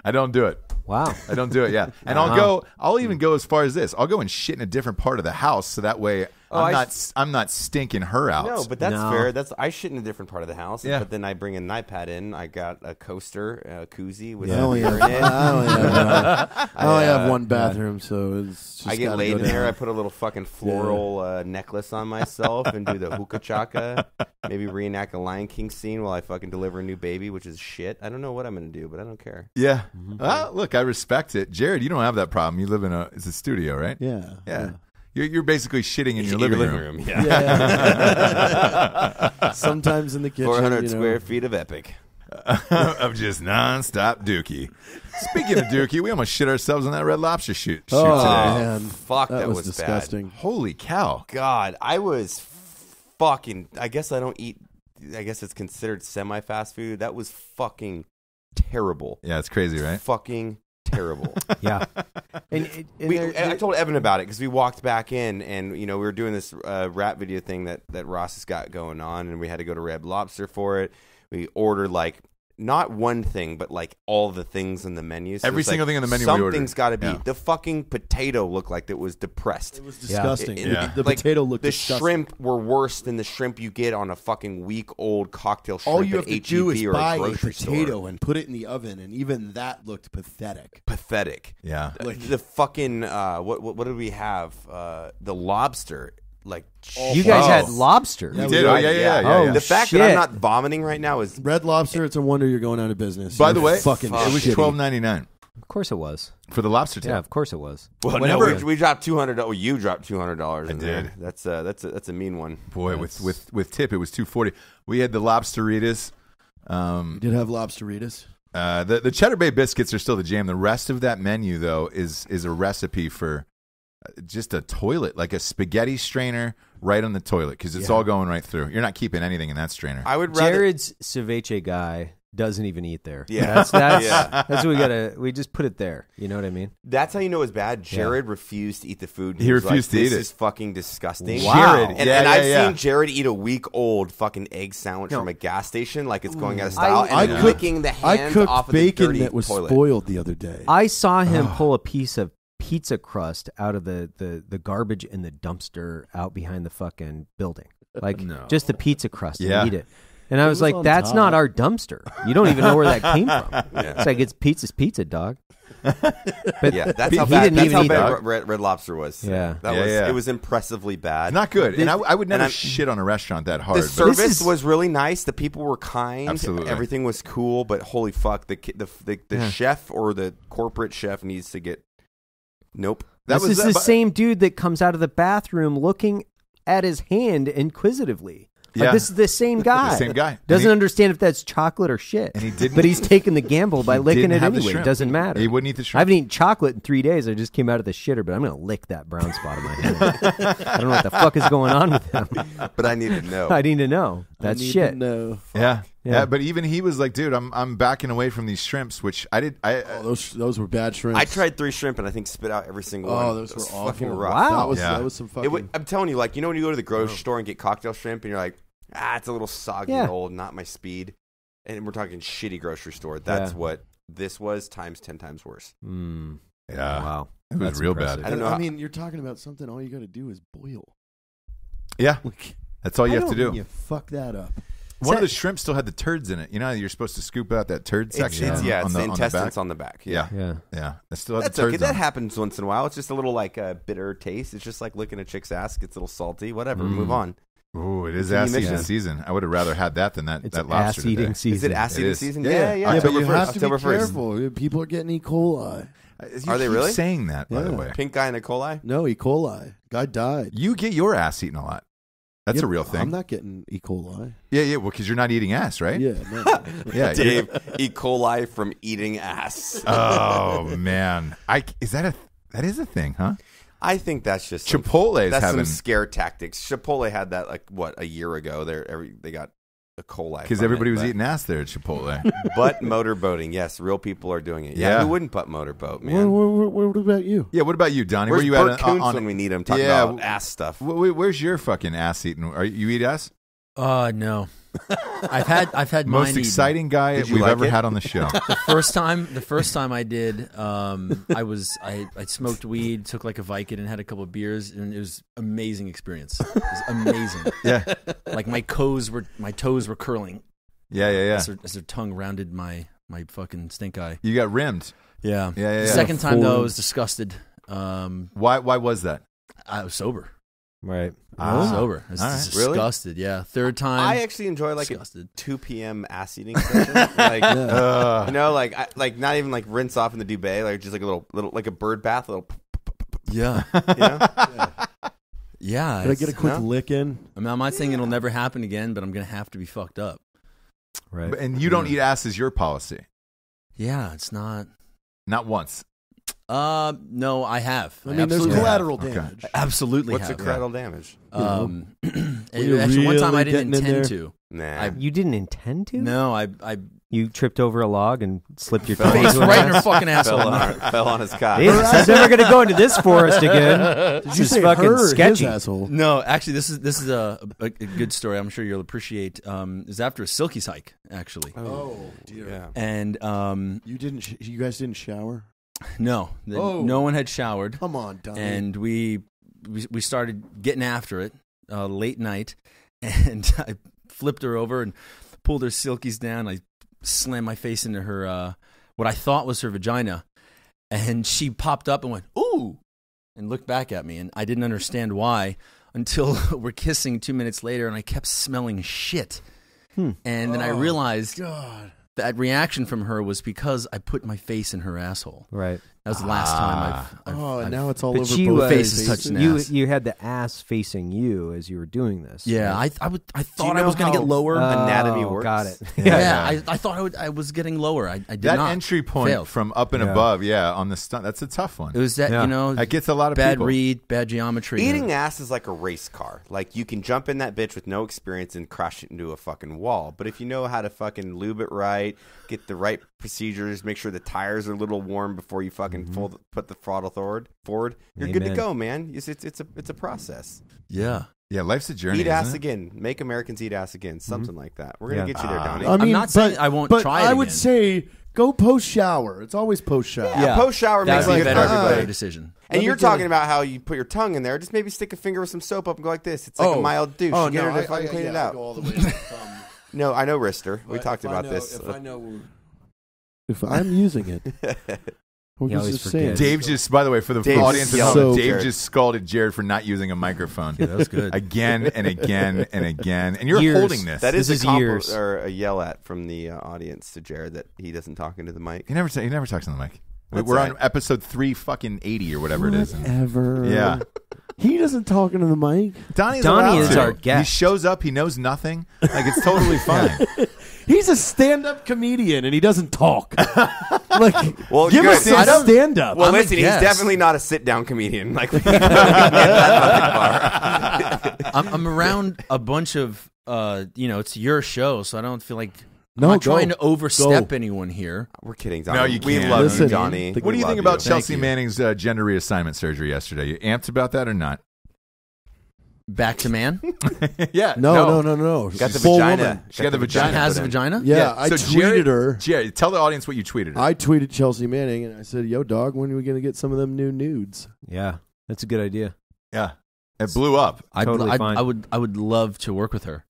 I don't do it. Wow. I don't do it, yeah. And I'll even go as far as this. I'll go and shit in a different part of the house so that way I'm not stinking her out. No, but that's No. fair. I shit in a different part of the house. Yeah. But then I bring an iPad in. I got a coaster, a koozie with I a only beer have, in it. I only have one bathroom, so it's just I get gotta laid go in there. down. I put a little fucking floral necklace on myself and do the hookah chaka. Maybe reenact a Lion King scene while I fucking deliver a new baby, which is shit. I don't know what I'm going to do, but I don't care. Yeah. Well, look, I respect it. Jared, you don't have that problem. You live in it's a studio, right? Yeah. Yeah. You're basically shitting in your living room. Yeah. Yeah. Sometimes in the kitchen. 400 square feet of epic. Of just nonstop dookie. Speaking of dookie, we almost shit ourselves on that Red Lobster shoot Oh, today. man. Fuck, that was disgusting. Holy cow. God, I was fucking. I guess I don't eat. I guess it's considered semi-fast food. That was fucking terrible. Yeah, it's crazy, right? Fucking terrible. Yeah. And I told Evan about it because we walked back in and we were doing this rap video thing that Ross has got going on, and we had to go to Red Lobster for it. We ordered like not one thing, but like all the things in the menu. So Every it's single like, thing in the menu we ordered. Something's got to be. Yeah. The fucking potato looked like it was depressed. It was disgusting. Yeah. The Like, potato looked the disgusting. shrimp were worse than the shrimp you get on a fucking week-old cocktail shrimp All you have at to H-E-B do is or buy a a grocery potato store. and put it in the oven, and even that looked pathetic. Pathetic. Yeah. The fucking what did we have? The lobster. like You guys had lobster. We did. Oh, yeah. The fact that I'm not vomiting right now is Red Lobster. It's a wonder you're going out of business. By the You're way, fucking it was shitty. $12.99 Of course it was. for the lobster tail. Yeah, of course it was. well. Whenever- No, we dropped $200. Oh, you dropped $200. I did. That's a mean one. Boy, with tip, it was $2.40. We had the lobsteritas. You did have lobsteritas. The Cheddar Bay biscuits are still the jam. The rest of that menu, though, is a recipe for just a toilet, like a spaghetti strainer right on the toilet, because it's all going right through. You're not keeping anything in that strainer. I would rather. Jared's ceviche guy doesn't even eat there. Yeah. That's what we just put it there. You know what I mean? That's how you know it's bad. Jared refused to eat the food. He was refused to eat This it. is fucking disgusting. Wow. Jared, And, yeah, and yeah, I've yeah. seen Jared eat a week-old fucking egg sandwich from a gas station like it's going out of style, I and cooked- licking the I hands cooked off of bacon the dirty that was toilet. spoiled the other day. I saw him pull a piece of pizza crust out of the garbage in the dumpster out behind the fucking building. Like just the pizza crust Yeah. and eat it. And I was like, on that's top. not our dumpster. You don't even know where that came from. It's like, it's pizza's pizza, dog. But Yeah, that's he how bad, didn't that's even how eat bad that. Red Lobster was. Yeah. That Yeah, was yeah. It was impressively bad. Not good. And I would never I'm- shit on a restaurant that hard. The but- service was really nice. The people were kind. Absolutely. Everything was cool. But holy fuck, the chef or the corporate chef needs to get. Nope. This is the same dude that comes out of the bathroom looking at his hand inquisitively. Like, Yeah. this is the same guy. The same guy. Doesn't And he- understand if that's chocolate or shit. And he didn't- But he's taking the gamble by He licking didn't it have the anyway. It shrimp. doesn't matter. He wouldn't eat the I shrimp. haven't eaten chocolate in 3 days. I just came out of the shitter, but I'm going to lick that brown spot on my hand. I don't know what the fuck is going on with him. But I need to know. I need to know. That's shit. No. Yeah. Yeah. Yeah, but even he was like, dude, I'm backing away from these shrimps, which I did. Those were bad shrimps. I tried 3 shrimp and I think spit out every single one. Oh, those It was were awful. fucking rough. Wow. That was some fucking. I'm telling you, like, you know when you go to the grocery store and get cocktail shrimp and you're like, it's a little soggy and Yeah. old, not my speed. And we're talking shitty grocery store. That's Yeah. what this was times 10 times worse. Mm. Yeah. Wow. It was That's real impressive. bad. I don't know. I mean, you're talking about something. All you got to do is boil. Yeah. Like, That's all you have to do. You fuck that up. One of the shrimp still had the turds in it. You know, how you're supposed to scoop out that turd section. It's on the the intestines back? on the back. Yeah. Yeah. Yeah. It still had That's the turds okay. That on it. happens once in a while. It's just a little like a bitter taste. It's just like licking a chick's ass. Gets a little salty. Whatever. Move on. Ooh, it is Can you ass mix eating it? season. I would have rather had that than that It's lobster ass eating today. season. Is it ass It eating is. season? Yeah, Yeah. yeah. Yeah, but October you 1st. have to October be 1st. careful. People are getting E. coli. You Are they keep really? saying that, by the Yeah. way? Pink guy and E. coli? No, E. coli. Guy died. You get your ass eaten a lot. That's Yeah, a real thing. I'm not getting E. coli. Yeah. Well, because you're not eating ass, right? Yeah, no. Yeah. Dave, E. coli from eating ass. Oh man, that is a thing, huh? I think that's just some, Chipotle is that's having some scare tactics. Chipotle had that like what a year ago. They got E. coli because from everybody it, was but- eating ass there at Chipotle. Butt motorboating. Yes, real people are doing it. Yeah, Yeah. who wouldn't butt motorboat, What, man? what about you? Yeah. What about you, Donnie? Where's Where you Bert at Koontz on? when we need him talking Yeah, about ass stuff? Where's your fucking ass eating? Are you eat ass? No. I've had Most mine exciting guy Did you we've like ever it? had on the show. The first time I did, I smoked weed, took like a Vicodin, and had a couple of beers, and it was amazing experience. It was amazing. Yeah. Like my toes were curling Yeah. as their tongue rounded my fucking stink eye. You got rimmed. Yeah. Yeah. The second time though, I was disgusted. Why was that? I was sober. Right. I was sober. I was All right. Really? disgusted. Yeah. Third time. I actually enjoy like a disgusted. 2 p.m. ass eating session. Like, you know, like not even like rinse off in the duvet, like just like a little like a bird bath, little. Yeah. You know? Yeah. Did I get a quick no? lick in? I'm not saying it'll never happen again, but I'm gonna have to be fucked up. Right. And you don't eat ass as your policy. Yeah. It's not. Not once. No, I have. I mean, there's absolutely collateral Okay. damage. have. Absolutely What's the have. collateral damage? And you actually, one time I really didn't getting in intend there? to. Nah. You didn't intend to? No, I You tripped over a log and slipped your Fell tongue face into an right in her ass? fucking asshole. fell on his cock. Jesus, I'm never going to go into this forest again. Did This you is say fucking her or sketchy. his asshole? No, actually, this is a good story. I'm sure you'll appreciate. It was after a Silky's hike, actually, Oh dear. Yeah. and You didn't. You guys didn't shower. no one had showered, Come on, Donnie. and we started getting after it late night, and I flipped her over and pulled her silkies down. I slammed my face into her what I thought was her vagina, and she popped up and went ooh, and looked back at me, and I didn't understand why until we're kissing 2 minutes later, and I kept smelling shit. And then I realized that reaction from her was because I put my face in her asshole. Right. That was the last time and now it's all But over she both was, faces touching ass. you had the ass facing you as you were doing this. Yeah, right? I thought I was going to get lower. Anatomy works. Got it. I thought I was getting lower. I did That not. entry point Failed. from up and above, on the stunt. That's a tough one. It was that, that gets a lot of bad people. read, bad geometry. Eating ass is like a race car. Like, you can jump in that bitch with no experience and crash it into a fucking wall. But if you know how to fucking lube it right, get the right procedures, make sure the tires are a little warm before you fucking put the throttle forward, you're good to go, man. It's a process. Yeah. Yeah, life's a journey. Eat ass isn't it? again. Make Americans eat ass again. Something like that. We're gonna get you there, Donny. I mean, I'm not saying I won't but try it I would again. say go post shower. It's always post shower. Yeah, post shower makes That'd it be good a for better everybody. decision. And Let you're me get talking it. about how you put your tongue in there. Just maybe stick a finger with some soap up and go like this. It's like a mild douche. Oh You get no, her to fucking clean it I out. go all the way to the thumb. No, I know Rister. We But talked if I about know- this. If I know, if I'm using it, I'm You always just saying. forget. Dave just, by the way, for the Dave audience at just home, yelled Dave at Jared. just scalded Jared for not using a microphone. Yeah, that was good. Again and again and again. And you're Years. holding this. That is This a is years. or a yell at from the audience to Jared that he doesn't talk into the mic. He never talks on the mic. That's We're right. on episode 380 or whatever it is. Whatever. Yeah. He doesn't talk into the mic. Donnie Donnie allowed is to. our guest. He shows up. He knows nothing. Like, it's totally fine. He's a stand-up comedian and he doesn't talk. Like, Well, give good. us some stand-up. Well, I'm a listen, he's guest. definitely not a sit-down comedian. Like, we can get that fucking far. I'm around a bunch of, it's your show, so I don't feel like No, I'm not go. trying to overstep Go. anyone here. We're kidding, Donnie. No, you We can't. love Listen, you, Donnie. man. What do you We think love about you. Chelsea you. Manning's gender reassignment surgery yesterday? You amped about that or not? Back to man. Yeah. No. Got the Full vagina. woman. She got the vagina. Has a put in. vagina. Yeah, I So tweeted her. Jared, tell the audience what you tweeted. I tweeted Chelsea Manning and I said, "Yo, dog, when are we gonna get some of them new nudes?" Yeah, that's a good idea. Yeah. It blew up. Totally fine. I would love to work with her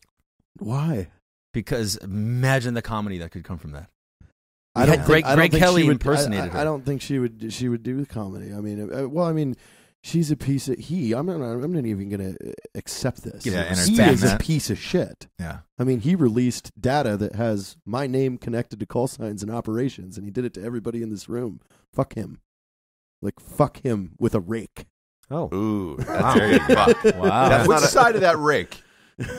Why? because imagine the comedy that could come from that. I had Greg think Kelly she would, impersonated her. I don't think she would do comedy. I mean, she's a piece of I'm not even going to accept this. Yeah, he entertain is a that. piece of shit. Yeah. I mean, he released data that has my name connected to call signs and operations, and he did it to everybody in this room. Fuck him. Like, fuck him with a rake. Oh, Ooh, that's Wow. very fuck. wow. That's Which not a- side of that rake?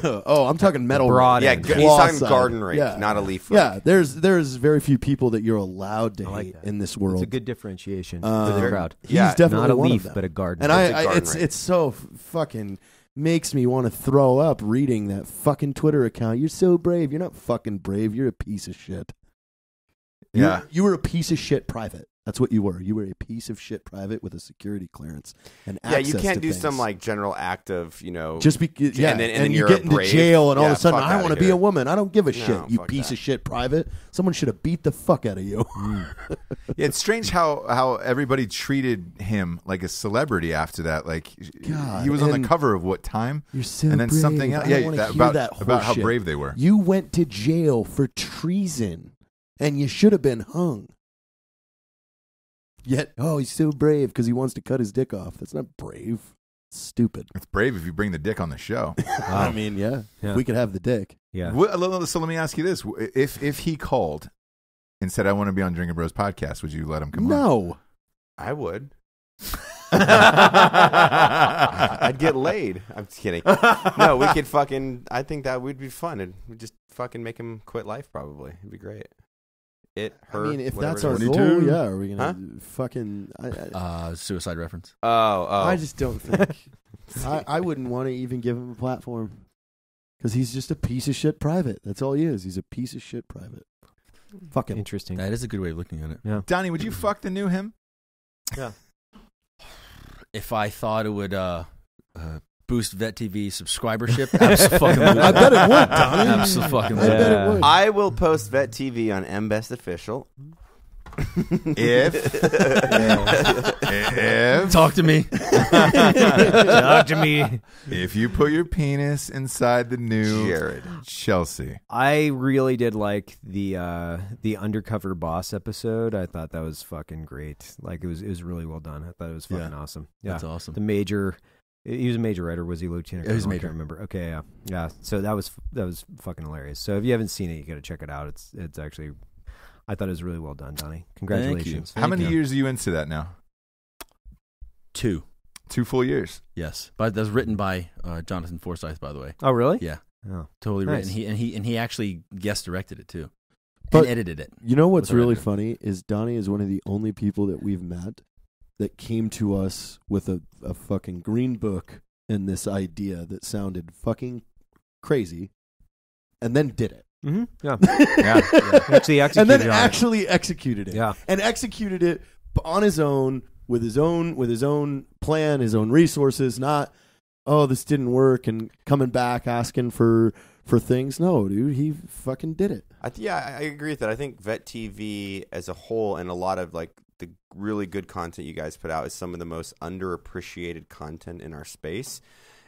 Oh, I'm talking metal Broad rake. Yeah, end. he's Claw talking side. garden rake, Yeah. not a leaf rake. Yeah, there's very few people that you're allowed to I like hate that. in this It's world. a good differentiation for Um, the crowd. He's Yeah, definitely Not a one leaf, of them. but a garden. And It's a I garden it's rake. it's so fucking makes me want to throw up reading that fucking Twitter account. You're so brave. You're not fucking brave. You're a piece of shit. You were a piece of shit private. That's what you were. You were a piece of shit private with a security clearance and Yeah, access you can't to do things. some like general act of just because and then you you're get a into brave. jail and all Yeah, of a sudden fuck I outta want to be here. a woman. I don't give a No, shit. You fuck piece that. of shit private. Someone should have beat the fuck out of you. Yeah, it's strange how everybody treated him like a celebrity after that. Like, God, he was on the and cover of What Time? You're so and then brave. something else. I don't Yeah, wanna that, hear that about how horseshit. brave they were. You went to jail for treason, and you should have been hung. Yet, he's so brave because he wants to cut his dick off. That's not brave. It's stupid. It's brave if you bring the dick on the show. I mean, yeah. Yeah. We could have the dick. Yeah. So let me ask you this: if he called and said, "I want to be on Drinkin' Bros podcast," would you let him come on? No. I would. I'd get laid. I'm just kidding. No, we could fucking. I think that would be fun. And we'd just fucking make him quit life. Probably, it'd be great. Her. I mean, if whatever that's it our is. goal, yeah. Are we gonna fucking? Suicide reference. Oh. I just don't think. I wouldn't want to even give him a platform because he's just a piece of shit private. That's all he is. He's a piece of shit private. Fuck him. Interesting. That is a good way of looking at it. Yeah. Donnie, would you fuck the new him? If I thought it would boost Vet TV subscribership, absolutely. I bet it would, Donnie. Absolutely. I bet it would. I will post Vet TV on MBest Official. If Talk to me. Talk to me. if you put your penis inside the new Jared. Chelsea. I really did like the Undercover Boss episode. I thought that was fucking great. Like it was really well done. I thought it was fucking awesome. Yeah. That's awesome. The major He was a major writer. Was he lieutenant? He was colonel? I major. can't remember. Okay, yeah. So that was fucking hilarious. So if you haven't seen it, you got to check it out. It's actually, I thought it was really well done, Donnie. Congratulations. How many years are you into that now? 2. 2 full years. Yes, but that's written by Jonathan Forsythe, by the way. Oh, really? Yeah, Oh, totally nice. written. He actually guest directed it too, But and edited it. You know what's With a really record. funny is Donnie is one of the only people that we've met that came to us with a fucking green book and this idea that sounded fucking crazy, and then did it. Mm-hmm. Yeah. Yeah. Actually executed And then on it. actually executed it. Yeah. And executed it on his own with his own plan, his own resources, not this didn't work and coming back asking for things. No, dude, he fucking did it. I agree with that. I think Vet TV as a whole and a lot of like the really good content you guys put out is some of the most underappreciated content in our space.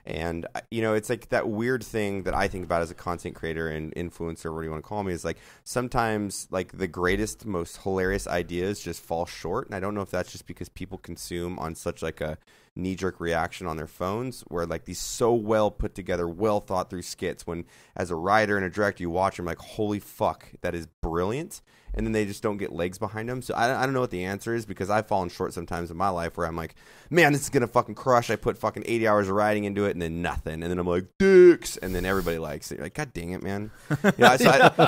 And, it's like that weird thing that I think about as a content creator and influencer, whatever you want to call me, is like sometimes like the greatest, most hilarious ideas just fall short. And I don't know if that's just because people consume on such like a knee-jerk reaction on their phones where like these so well put together, well thought through skits when as a writer and a director you watch them like, holy fuck, that is brilliant. And then they just don't get legs behind them. So I don't know what the answer is because I've fallen short sometimes in my life where I'm like, man, this is going to fucking crush. I put fucking 80 hours of writing into it and then nothing. And then I'm like, dicks. And then everybody likes it. You're like, God dang it, man. So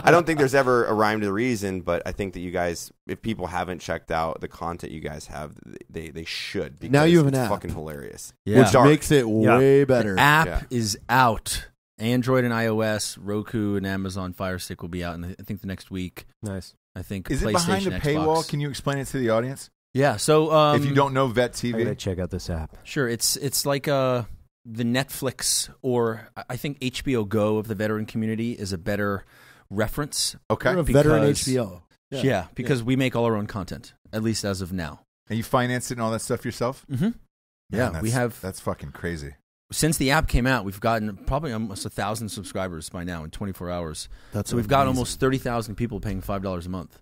I don't think there's ever a rhyme to the reason, but I think that you guys, if people haven't checked out the content you guys have, they should. Because Now you have an it's app. fucking hilarious. Yeah. Which makes it way better. App Yeah. is out. Android and iOS, Roku and Amazon Fire Stick will be out in I think the next week. Nice. I think Is it PlayStation, behind a paywall? Xbox. Can you explain it to the audience? Yeah. So If you don't know Vet I gotta TV, check out this app. sure, it's like the Netflix or I think HBO Go of the veteran community is a better reference. okay. You're a veteran because- HBO. Yeah, because we make all our own content, at least as of now. And you finance it and all that stuff yourself? Mm-hmm. Yeah, Man, we have. That's fucking crazy. Since the app came out, we've gotten probably almost 1,000 subscribers by now in 24 hours. That's So we've got amazing. almost 30,000 people paying $5 a month.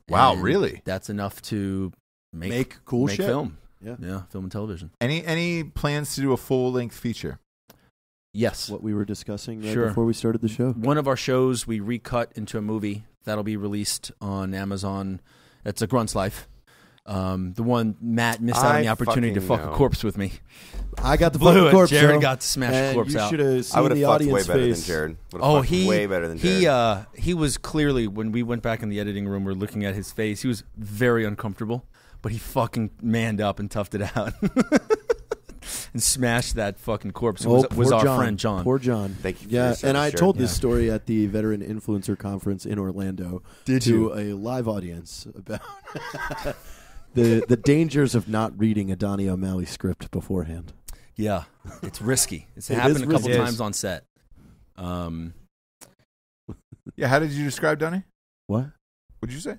Wow, And really? That's enough to Make cool make shit. film. Yeah. Film and television. Any plans to do a full length feature? Yes. What we were discussing right Sure. before we started the show. One of our shows we recut into a movie that'll be released on Amazon. It's A Grunt's Life. The one Matt missed out on I the opportunity to fucking fuck know. a corpse with me. I got the Blew fucking it. corpse. Jared show, got to smash the and corpse you out. should have I seen would have the fucked way audience better face. than Jared. Would've Oh, fucked way better than Jared. he was clearly, when we went back in the editing room, we're looking at his face. He was very uncomfortable, but he fucking manned up and toughed it out and smashed that fucking corpse. It was poor our John. friend John. Poor John. Thank you for Yeah, your service, and I Jared. told this Yeah. story at the Veteran Influencer Conference in Orlando Did to you? a live audience about the dangers of not reading a Donny O'Malley script beforehand. Yeah, it's risky. It's It happened is a couple risky. times on set. Yeah, how did you describe Donnie? What? What did you say?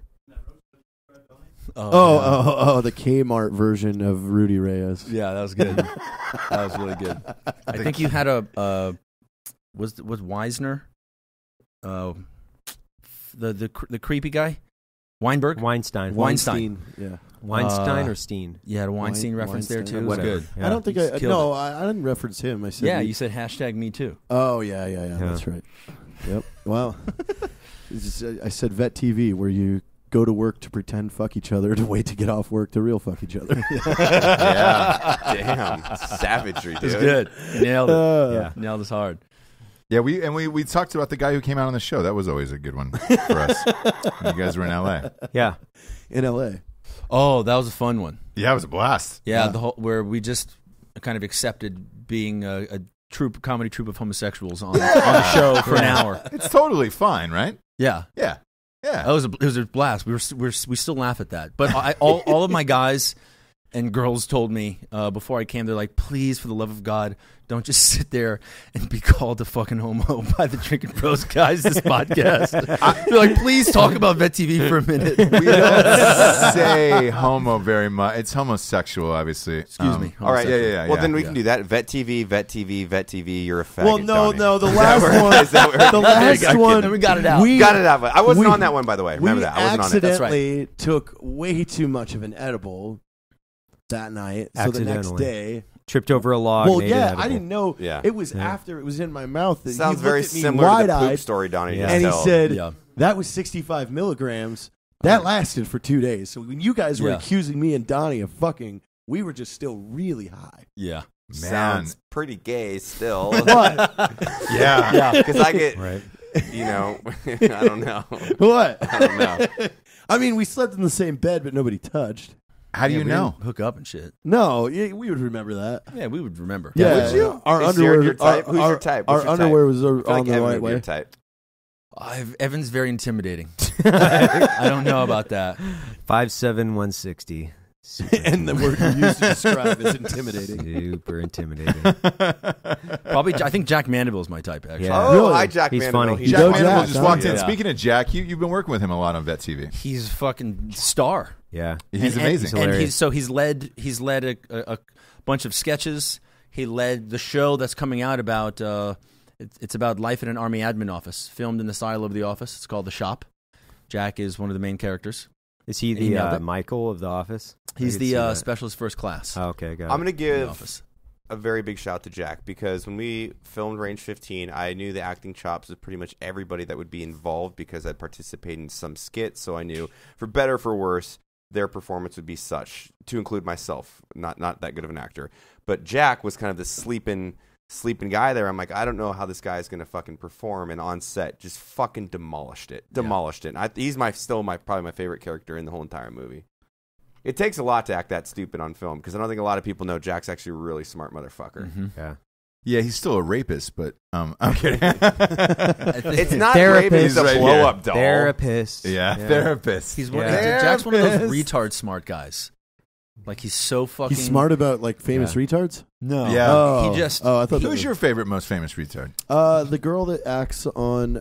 Oh, the Kmart version of Rudy Reyes. Yeah, that was good. That was really good. I think you had a was Weisner, the creepy guy, Weinberg. Weinstein. Weinstein. Yeah. Weinstein or Steen? You had a Weinstein reference there Weinstein. too. It was Whatever. good. Yeah. I don't think You I just killed no, it. I didn't reference him. I said Yeah, you said hashtag me too. Oh yeah, that's right. Yep. Wow. I said Vet TV, where you go to work to pretend fuck each other to wait to get off work to real fuck each other. Yeah. Damn. Savagery, dude. It was good. You nailed it. Yeah. Nailed us hard. Yeah, we talked about the guy who came out on the show. That was always a good one for us. When you guys were in LA. Yeah. In LA. Oh, that was a fun one. Yeah, it was a blast. Yeah, the whole where we just kind of accepted being a comedy troupe of homosexuals on the show for an hour. It's totally fine, right? Yeah. Yeah. Yeah. It was a blast. We still laugh at that. But all of my guys and girls told me before I came, they're like, please, for the love of God, don't just sit there and be called a fucking homo by the Drinkin Bros guys this podcast. They're like, please talk about Vet TV for a minute. We don't say homo very much. It's homosexual, obviously. Excuse me. All right. Yeah. Well, then we yeah. can do that. Vet TV, Vet TV, Vet TV. You're a faggot. Well, no, Donnie. the last one. Is that where- The last one. Then we got it out. We Got it out. I wasn't we- on that one, by the way. Remember we that. I wasn't on it. That's right. accidentally took way too much of an edible that night. So the next Accidentally. day, Tripped over a log. Well, made it yeah, edible. I didn't know. Yeah. It was after it was in my mouth. That Sounds he very looked at me similar to the wide-eyed, poop story Donny Yeah. just and he told. said, Yeah. that was 65 milligrams. That lasted for 2 days. So when you guys were Yeah. accusing me and Donnie of fucking, we were just still really high. Yeah. Sounds pretty gay still. What? Yeah. Because I get, Right. you know, I don't know. What? I don't know. I mean, we slept in the same bed, but nobody touched. How do Yeah, you we know? didn't hook up and shit. No, we would remember that. Yeah, we would remember. Yeah, would you? Our Is underwear. your type? Who's your type? What's Our your underwear type? was I feel on like the Evan right would be your way. type. Evan's very intimidating. I don't know about that. 5'7", 160. And the word you used to describe is intimidating. Super intimidating. Probably, I think Jack Mandeville's my type, actually. Yeah. Oh, Really? hi, Jack He's Mandeville. funny. He's You Jack know Mandeville Jack, just huh? walked in. Yeah. Speaking of Jack, you've been working with him a lot on Vet TV. He's fucking star. Yeah. He's amazing. And hilarious. he's led a bunch of sketches. He led the show that's coming out about it's about life in an Army admin office, filmed in the silo of the office. It's called The Shop. Jack is one of the main characters. Is he He nailed the it. Michael of The Office? He's I could see the that. specialist first class. Oh, okay, got it. I'm going to in the give office. a very big shout out to Jack because when we filmed Range 15, I knew the acting chops of pretty much everybody that would be involved because I'd participated in some skits. So I knew, for better or for worse, their performance would be such, to include myself, not that good of an actor. But Jack was kind of the sleeping guy there. I'm like, I don't know how this guy is going to fucking perform, and on set just fucking demolished it. And he's probably my favorite character in the whole entire movie. It takes a lot to act that stupid on film because I don't think a lot of people know Jack's actually a really smart motherfucker. Mm-hmm. Yeah. Yeah, he's still a rapist, but I'm kidding. It's not Therapist. raping, it's a Right blow here. up doll. Therapist. yeah, therapist. He's one. Yeah. Jack's one of those Therapist. retard smart guys. Like he's so fucking. He's smart about like famous retards. No. Yeah. Oh, He just- Oh, I thought that Who's was, your favorite, most famous retard? the girl that acts on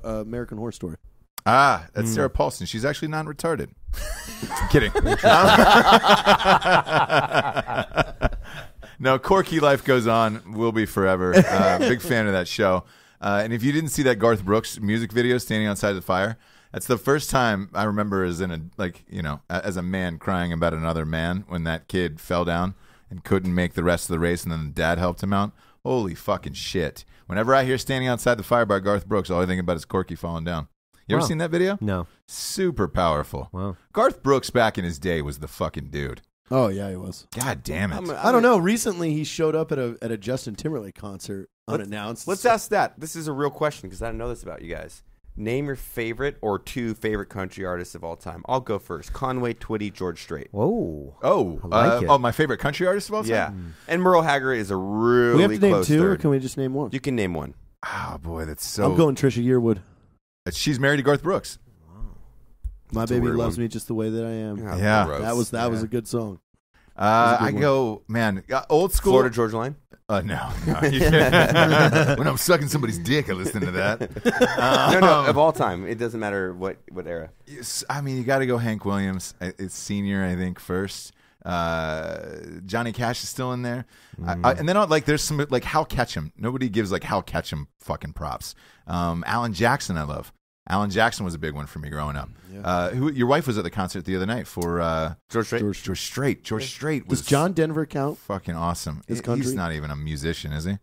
American Horror Story. Ah, that's Sarah Paulson. She's actually non-retarded. Kidding. No, Corky Life Goes On will be forever. Big fan of that show. And if you didn't see that Garth Brooks music video, Standing Outside the Fire, that's the first time I remember as as a man crying about another man when that kid fell down and couldn't make the rest of the race, and then the dad helped him out. Holy fucking shit. Whenever I hear Standing Outside the Fire by Garth Brooks, all I think about is Corky falling down. You ever Wow. seen that video? No. Super powerful. Wow. Garth Brooks back in his day was the fucking dude. Oh yeah, he was. God damn it. I don't know. Recently, he showed up at a Justin Timberlake concert unannounced. Let's ask that. This is a real question because I don't know this about you guys. Name your favorite or two favorite country artists of all time. I'll go first. Conway Twitty, George Strait. Whoa. Oh, I like it. My favorite country artist of all time? Yeah. And Merle Haggard is a really we have to name close two, or third. can we just name one? You can name one. Oh, boy, that's so... I'm going Trisha Yearwood. She's married to Garth Brooks. My That's a baby weird loves one. me just the way that I am. Yeah. gross. That was a good song. I go, man, old school... Florida Georgia Line. No. You can't. When I'm sucking somebody's dick, I listen to that. No, of all time. It doesn't matter what era. I mean, you got to go Hank Williams. It's senior, I think, first. Johnny Cash is still in there. And then there's some like Hal Ketchum. Nobody gives like Hal Ketchum fucking props. Alan Jackson, I love. Alan Jackson was a big one for me growing up. Yeah. Your wife was at the concert the other night for George Strait. George Strait. George Strait was Does John Denver count? fucking awesome. His country? He's not even a musician, is he?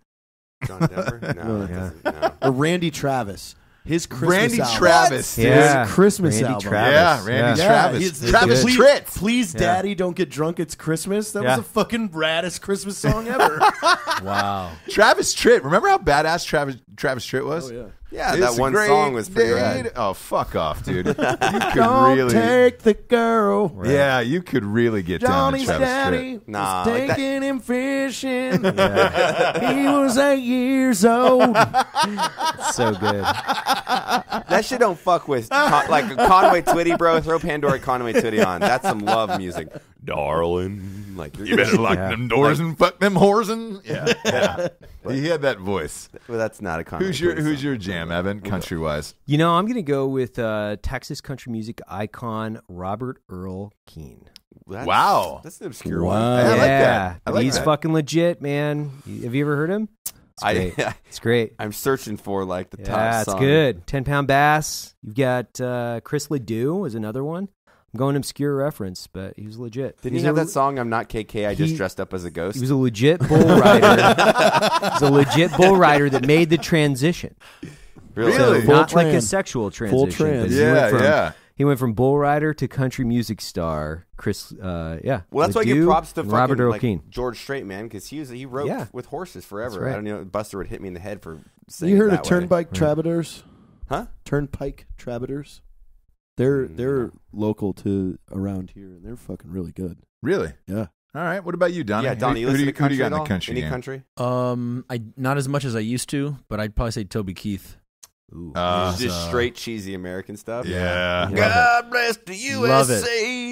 John Denver? No, it doesn't. No. Or Randy Travis? His Christmas Randy album. Travis, dude. Yeah. His Christmas Randy album. Travis. Yeah, Randy Yeah, Travis. he's- Travis please, Tritt. Please, Daddy, don't get drunk. It's Christmas. That Yeah. was the fucking raddest Christmas song ever. Wow. Travis Tritt. Remember how badass Travis Tritt was? Oh yeah. Yeah, It's that a one great song was pretty day rad. to- Oh, fuck off, dude. You could Don't really, take the girl. yeah, you could really get down to Johnny's Travis daddy Tritt. Nah, was like that- taking him fishing. He was 8 years old. So good. That shit don't fuck with like Conway Twitty, bro. Throw Pandora Conway Twitty on. That's some love music, darling. Like You better lock Yeah. them doors and fuck them whores and yeah. He had that voice. Well, that's not a Conway. Who's your jam, Evan? Country wise, You know, I'm going to go with Texas country music icon Robert Earl Keen. Wow. that's an obscure Wow. one. I like that. I like He's that. fucking legit, man. Have you ever heard him? It's great. It's great. I'm searching for like the top Yeah, it's song. good. 10-pound bass. You've got Chris Ledoux is another one. I'm going obscure reference, but he was legit. Didn't he have that song, I'm Not KK, I Just Dressed Up as a Ghost? He was a legit bull rider. He's a legit bull rider that made the transition. Really? So not Full like a trans. sexual transition. Full but trans. He went from bull rider to country music star Chris. Well, that's why I give Ledoux props to and fucking Robert Earl like Keen. George Strait, man, because he wrote with horses forever. That's right. I don't know. Buster would hit me in the head for saying You heard it of that way. Turnpike Troubadours? Huh? Turnpike Troubadours. They're local to around here, and they're fucking really good. Really? Yeah. All right. What about you, Donny? Yeah, Donny, you who listen do to country you got at in the all? country Any game? country? I not as much as I used to, but I'd probably say Toby Keith. Ooh. Just straight cheesy American stuff. Yeah. God bless the USA.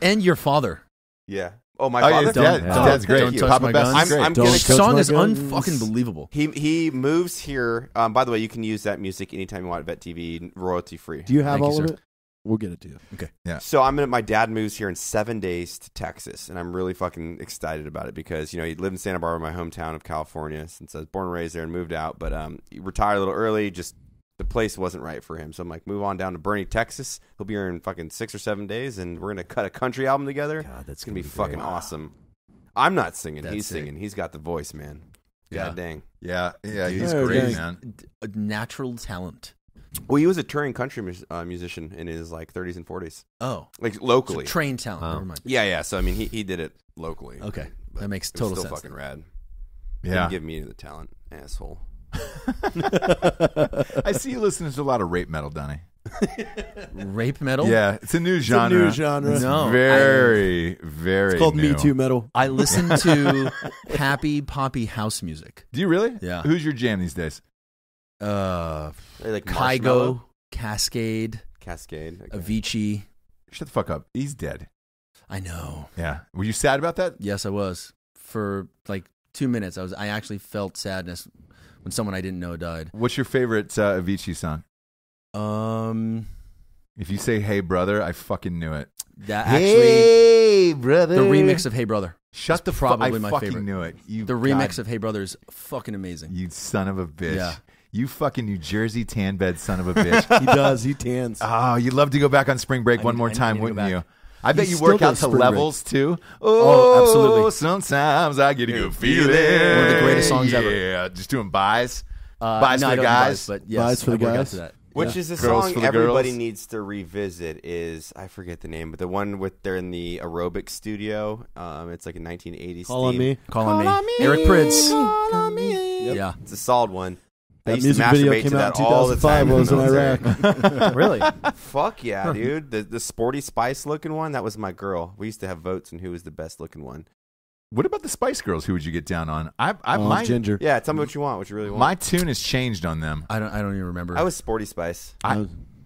And your father. Yeah. Oh, my Oh, yeah, father. his dad. Don't- Dad's great. don't touch Papa my Best guns. is great. I'm Don't gonna. The touch song my is guns. unfucking believable. He moves here. By the way, you can use that music anytime you want at Vet TV, royalty free. Do you have Thank you, all of sir. it? We'll get it to you. So my dad moves here in 7 days to Texas, and I'm really fucking excited about it because he lived in Santa Barbara, my hometown of California, since I was born and raised there and moved out. But he retired a little early. Just the place wasn't right for him, so I'm like, move on down to Bernie, Texas. He'll be here in fucking 6 or 7 days, and we're gonna cut a country album together. God, that's gonna be great. fucking awesome. I'm not singing; That's he's sick. singing. He's got the voice, man. Yeah. God dang. Yeah, he's Yeah, great, dang. man. A natural talent. Well, he was a touring country musician in his 30s and 40s, Oh, like so locally. trained talent. Wow. Never mind. Yeah. So I mean, he did it locally. Okay, But that makes it was total still sense. fucking rad. Yeah. Didn't give me the talent, asshole. I see you listening to a lot of rape metal, Donny. Rape metal. Yeah, it's a new It's a genre. new genre. It's No, very, very It's called new. Me Too metal. I listen to happy poppy house music. Do you really? Yeah. Who's your jam these days? They like Marshmello? Kygo, Cascade, Cascade, okay. Avicii. Shut the fuck up. He's dead. I know. Yeah. Were you sad about that? Yes, I was. For like 2 minutes, I actually felt sadness when someone I didn't know died. What's your favorite Avicii song? If you say "Hey Brother," I fucking knew it. That actually, Hey Brother. the remix of "Hey Brother." Shut is the probably I my fucking favorite. knew it. You The remix of "Hey Brother" is fucking amazing. You son of a bitch. Yeah. You fucking New Jersey tan bed son of a bitch. He does. He tans. Oh, you'd love to go back on spring break one more I time, need to go wouldn't you? back. I bet He you still work out does to spring levels too. Oh, absolutely. Sometimes I get a good feeling. One of the greatest songs ever. Yeah, just doing buys. No, Buys for I the don't do guys. but yes, Buys for the I work out guys? to that. Which Yeah. is a Girls song for the everybody girls. needs to revisit. Is I forget the name, but the one with they're in the aerobic studio. It's like a 1980s. Call on theme. me. Call on me. Eric Pridz. Call on me. Yeah. It's a solid one. I That used music to video masturbate came to out that in all the 2005 time. when I was in military. Iraq. Really? Fuck yeah, dude. The sporty spice looking one, that was my girl. We used to have votes on who was the best looking one. What about the Spice Girls? Who would you get down on? Oh, Ginger. Yeah, tell me what you want, what you really want. My tune has changed on them. I don't even remember. I was sporty spice.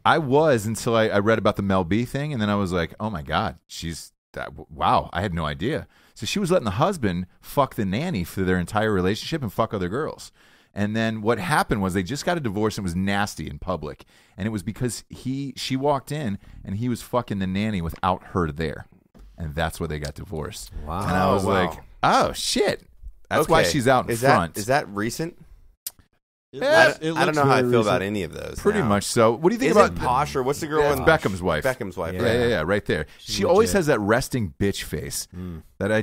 I was until I read about the Mel B thing, and then I was like, oh my God, she's that. Wow, I had no idea. So she was letting the husband fuck the nanny for their entire relationship and fuck other girls. And then what happened was they just got a divorce and it was nasty in public. And it was because she walked in and he was fucking the nanny without her there. And that's why they got divorced. Wow. And I was Oh, wow. like, oh shit. That's why Okay. she's out in is front. That, is that recent? Yeah, I don't know how I feel about any of those. Pretty now. much so. What do you think Is about it Posh or what's the girl? It's in Beckham's wife. Beckham's wife. Yeah. right? Yeah, right there. She always has that resting bitch face that I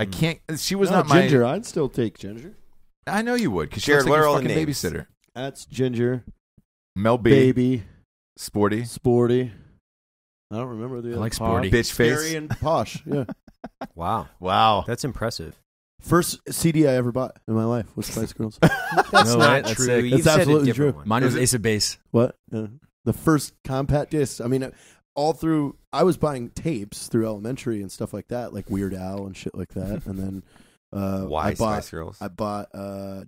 can't. She was not my. Ginger. I'd still take Ginger. I know you would because she Jared, looks like what are a all the fucking names? babysitter. That's Ginger. Mel B, Baby. sporty, Sporty. I don't remember the other. like Posh. Sporty. bitch face. Scary and Posh. Yeah. Wow. Wow. That's impressive. First CD I ever bought in my life was Spice Girls. That's No not way, that's true. sick. You've That's said a absolutely different true. one. Mine was Is it- Ace of Base. What? The first compact disc. I mean, all through, I was buying tapes through elementary and stuff like that, like Weird Al and shit like that. And then Why Spice Girls? I bought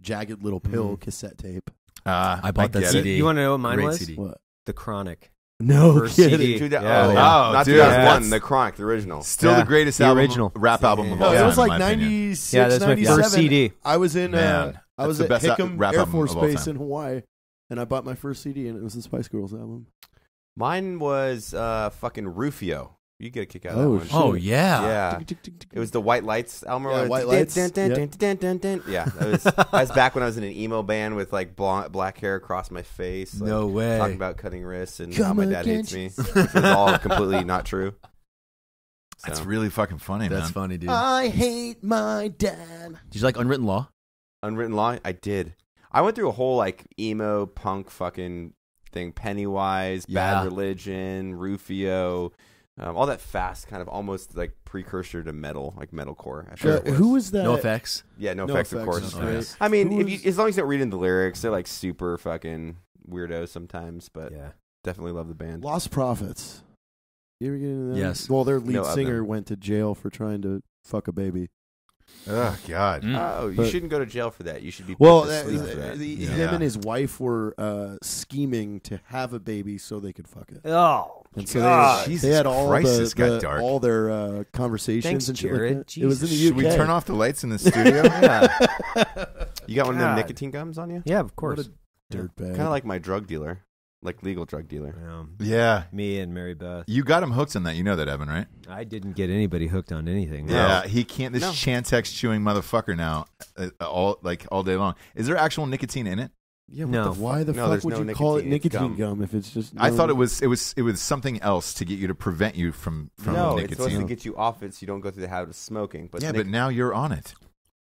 Jagged Little Pill cassette tape. I bought that get it. CD. You want to know what mine Great was? CD. What? The Chronic. No First kidding. CD. Yeah. Yeah. Oh, not dude, 2001. that's- The Chronic, the original. Still Yeah. the greatest The album, original. rap album of No, all it time. was like in my opinion. 96, Yeah, that's my 97. first CD. I was in Man, I was that's the at best Hickam rap Air album Force of all Base time. in Hawaii, and I bought my first CD, and it was the Spice Girls album. Mine was fucking Rufio. You get a kick out of Oh, that one. shit. Oh yeah. Yeah. It was the White Lights album. Yeah, where White it's Lights. Yeah, that was back when I was in an emo band with like black hair across my face. Like, No way. Talking about cutting wrists and Come how my dad again. hates me. Which was all completely not true. That's So. really fucking funny, That's man. funny, dude. I hate my dad. Did you like Unwritten Law? Unwritten Law. I did. I went through a whole like emo punk fucking thing. Pennywise, Yeah. Bad Religion, Rufio. All that fast, kind of almost like precursor to metal, like metalcore. I thought it was. Who was that? No effects. Yeah, no No effects, of Effects course. is great. great. I mean, Who if was- you, as long as you don't read into the lyrics, they're like super fucking weirdos sometimes. But Yeah. definitely love the band. Lost Prophets. You ever get into them? Yes. Well, their lead No, of singer them. went to jail for trying to fuck a baby. Oh God. Oh, you But- shouldn't go to jail for that. You should be Well, put to sleep for that. Yeah. him and his wife were scheming to have a baby so they could fuck it. Oh, And so God. they Jesus had all Christ, this got dark. all their conversations Thanks, and shit Jared. like that. It was in the Jesus. UK. Should we turn off the lights in the studio? yeah, You got one of them God. nicotine gums on you? yeah, of What course. a dirtbag. Kind of like my drug dealer, like legal drug dealer. Yeah. Me and Mary Beth. You got him hooked on that. You know that, Evan, right? I didn't get anybody hooked on anything. Yeah. He can't. This No. Chantex chewing motherfucker now, all day long. Is there actual nicotine in it? Yeah, No. Why the No, fuck there's would no you call it nicotine. It's nicotine gum. gum if it's just? I no- thought it was something else to get you to prevent you from no, it's supposed to nicotine. get you off it so you don't go through the habit of smoking. But Yeah, but now you're on it.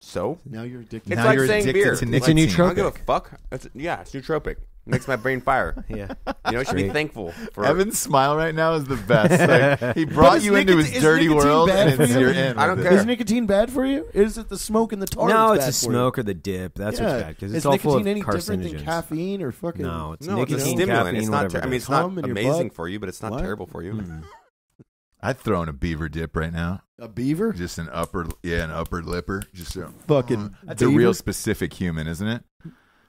so Now you're addicted. It's now like you're saying addicted beer. to It's a nicotine. I don't give a nootropic. fuck. It's nootropic. Makes my brain fire. Yeah. You know, you should be Great. thankful for Evan's smile right now is the best. Like, he brought Is you into his nicotine- is dirty nicotine world, bad and for it's you? you're in. I don't with care. it. Is nicotine bad for you? Is it the smoke and the tar? No, that's it's a bad for you? smoke or the dip. That's what's bad because Is it's all full of nicotine any different than carcinogens. caffeine or fucking? No, it's No, it's a nicotine, stimulant. caffeine, It's not. whatever. I mean, it it's is. not Cum in your amazing butt? for you, but it's not What? terrible for you. Mm. I'd throw in a beaver dip right now. A beaver? Just an upper lipper. Just a, Fucking that's a beaver? real specific human, isn't it?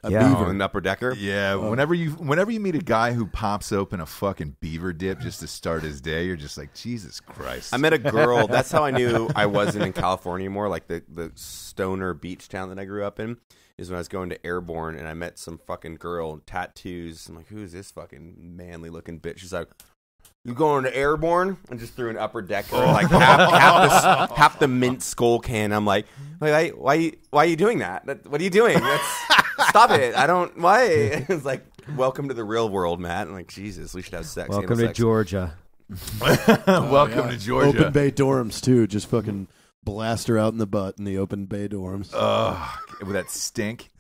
A Yeah. Oh, beaver. an upper decker. Yeah. Whenever you meet a guy who pops open a fucking beaver dip just to start his day, you're just like, Jesus Christ. I met a girl. That's how I knew I wasn't in California anymore. Like the stoner beach town that I grew up in is when I was going to Airborne, and I met some fucking girl, tattoos. I'm like, who is this fucking manly looking bitch? She's like, you going to Airborne? And just threw an upper decker, like half the mint skull can. I'm like, why are you doing that? What are you doing? Stop it! I don't. Why? It's like, welcome to the real world, Matt. I'm like, Jesus, we should have sex. Welcome anal to sex. Georgia. Welcome to Georgia. Open bay dorms too. Just fucking blast her out in the butt in the open bay dorms. Ugh, with that stink.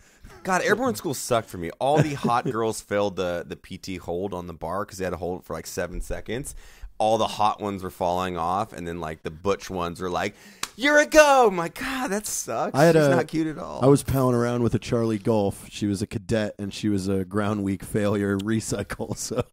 God, Airborne school sucked for me. All the hot girls failed the PT hold on the bar because they had to hold it for like 7 seconds. All the hot ones were falling off, and then like the butch ones were like, "You're a go!" I'm like, God, that sucks. I had She's a- not cute at all. I was palling around with a Charlie Golf. She was a cadet, and she was a ground week failure recycle. So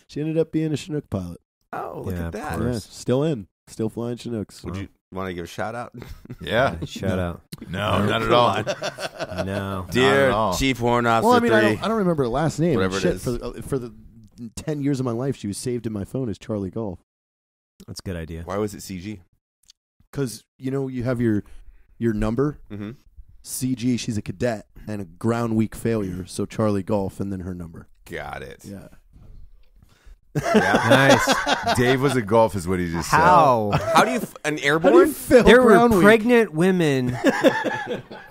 she ended up being a Chinook pilot. Oh, look Yeah, at of that. course. Yeah, still in, still flying Chinooks. Would you want to give a shout out, Yeah. Shout out. No, not at Come all. on. No. dear all. Chief Warrant Officer Well, I mean, 3? I don't remember her last name. Whatever it Shit, is. for the 10 years of my life, she was saved in my phone as Charlie Golf. That's a good idea. Why was it CG? Because you have your number. Mm-hmm. CG, she's a cadet and a ground week failure. So Charlie Golf, and then her number. Got it. Yeah. Yeah. Nice. Dave was a golf, is what he just How? How do you an How do you airborne? fail There were ground week? pregnant women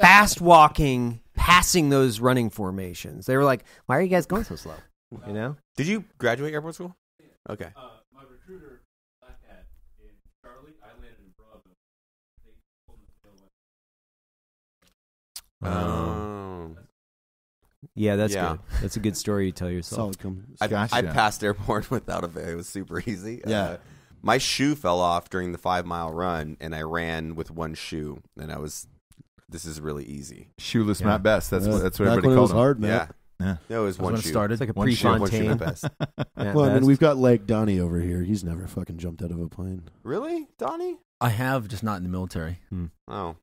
fast walking, passing those running formations. They were like, "Why are you guys going so slow?" You know? Did you graduate airborne school? Okay. My recruiter, Black Hat, in Charlie, I landed in Bravo. They pulled the tail Um, Yeah, that's Yeah. good. That's a good story you tell yourself. Solid come. I Gotcha. passed airborne without a veil. It was super easy. Yeah. My shoe fell off during the 5-mile run, and I ran with one shoe, and this is really easy. Shoeless Yeah. Matt Best. That's what Back everybody when it called was him. hard, man. Yeah. Yeah. No, it was That's one when it shoe. started. It's like a One shoe, One shoe Prefontaine. at best. Yeah, Well, I mean, best. we've got Leg Donny over here. He's never fucking jumped out of a plane. Really, Donnie? I have, just not in the military. Oh.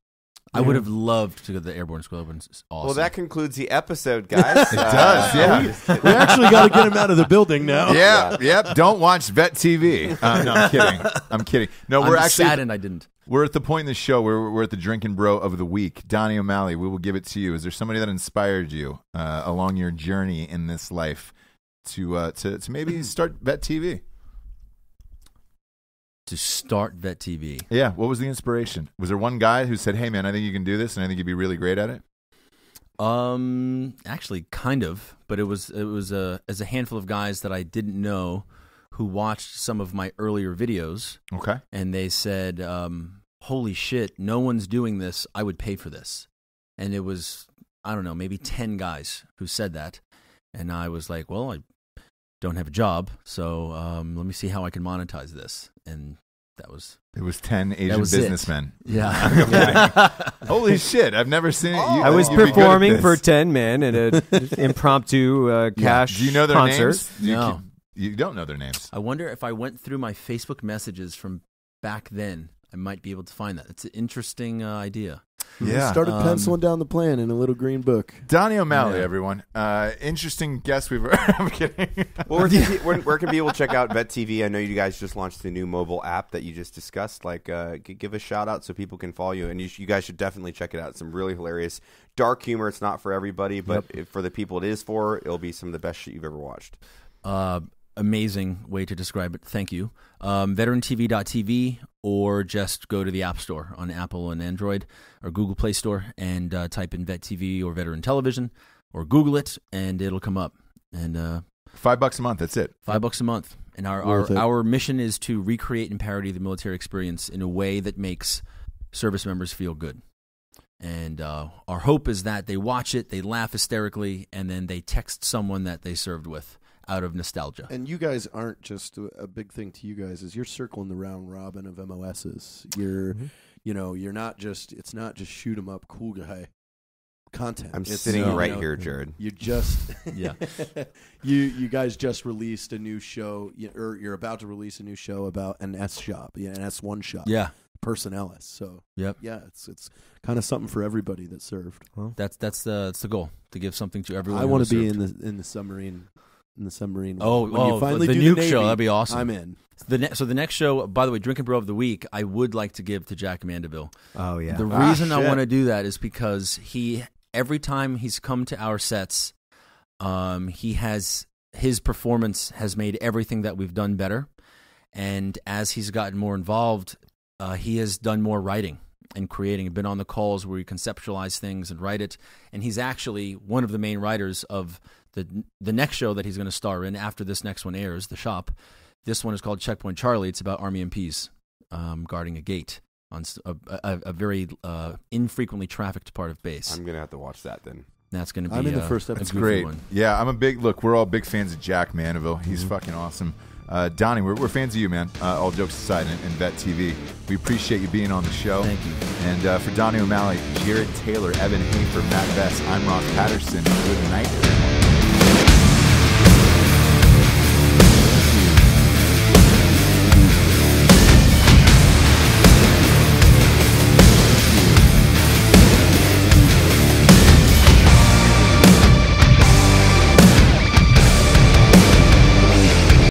I would have loved to go to the airborne school. It's awesome. Well, that concludes the episode, guys. It does, yeah. We actually got to get him out of the building now. Yeah, yep. Don't watch Vet TV. No, I'm kidding. I'm kidding. No, I'm we're actually saddened I didn't. we're at the point in the show where we're at the Drinkin' Bro of the week. Donny O'Malley, we will give it to you. Is there somebody that inspired you along your journey in this life to maybe start Vet TV? to start Vet TV? Yeah, what was the inspiration? Was there one guy who said, "Hey, man, I think you can do this, and I think you'd be really great at it"? Actually, kind of, but it was as a handful of guys that I didn't know who watched some of my earlier videos. Okay. And they said, "Holy shit, no one's doing this. I would pay for this." And it was, I don't know, maybe 10 guys who said that, and I was like, "Well, I don't have a job, so let me see how I can monetize this." And that was It was 10 Asian businessmen. Yeah. Holy shit! I've never seen it. I was performing for 10 men at an impromptu cash Do you know their concert. names? No. You don't know their names. I wonder if I went through my Facebook messages from back then, I might be able to find that. It's an interesting idea. Yeah. Started penciling down the plan in a little green book. Donny O'Malley, Yeah. everyone. Interesting guest we've. I'm kidding. Well, where can people check out Vet TV? I know you guys just launched the new mobile app that you just discussed. Like, give a shout out so people can follow you, and you guys should definitely check it out. Some really hilarious, dark humor. It's not for everybody, but for the people it is for, it'll be some of the best shit you've ever watched. Amazing way to describe it. Thank you. VeteranTV.tv, or just go to the App Store on Apple and Android or Google Play Store and type in Vet TV or Veteran Television, or Google it and it'll come up. And $5 a month. That's it. $5 a month. And our mission is to recreate and parody the military experience in a way that makes service members feel good. And our hope is that they watch it, they laugh hysterically, and then they text someone that they served with out of nostalgia. And you guys aren't just a big thing to you guys is you're circling the round robin of MOSs. You're, you're not just, it's not just shoot 'em up cool guy content. I'm sitting right here, Jared. You just, Yeah. you guys just released a new show, or you're about to release a new show about an S shop, an S1 shop. Yeah. Personalis. So Yep. yeah, it's kind of something for everybody that served. That's the goal, to give something to everyone. I want to to be in the submarine. In the submarine. When you finally the do nuke Navy, show, that'd be awesome. I'm in. So the next show, by the way, Drinkin Bro of the Week, I would like to give to Jack Mandeville. Oh, yeah. The reason I shit. want to do that is because every time he's come to our sets, his performance has made everything that we've done better. And as he's gotten more involved, he has done more writing and creating. Been on the calls where we conceptualize things and write it. And he's actually one of the main writers of the next show that he's going to star in after this next one airs, The Shop. This one is called Checkpoint Charlie. It's about Army MPs guarding a gate on a very infrequently trafficked part of base. I'm gonna have to watch that then. That's going to be. I'm in the first a episode. It's goofy great. one. Yeah, we're all big fans of Jack Mandeville. He's fucking awesome. Donny, we're fans of you, man. All jokes aside, and Vet TV. We appreciate you being on the show. Thank you. And for Donny O'Malley, Jared Taylor, Evan Hafer, Matt Bess, I'm Ross Patterson. Good night, everyone.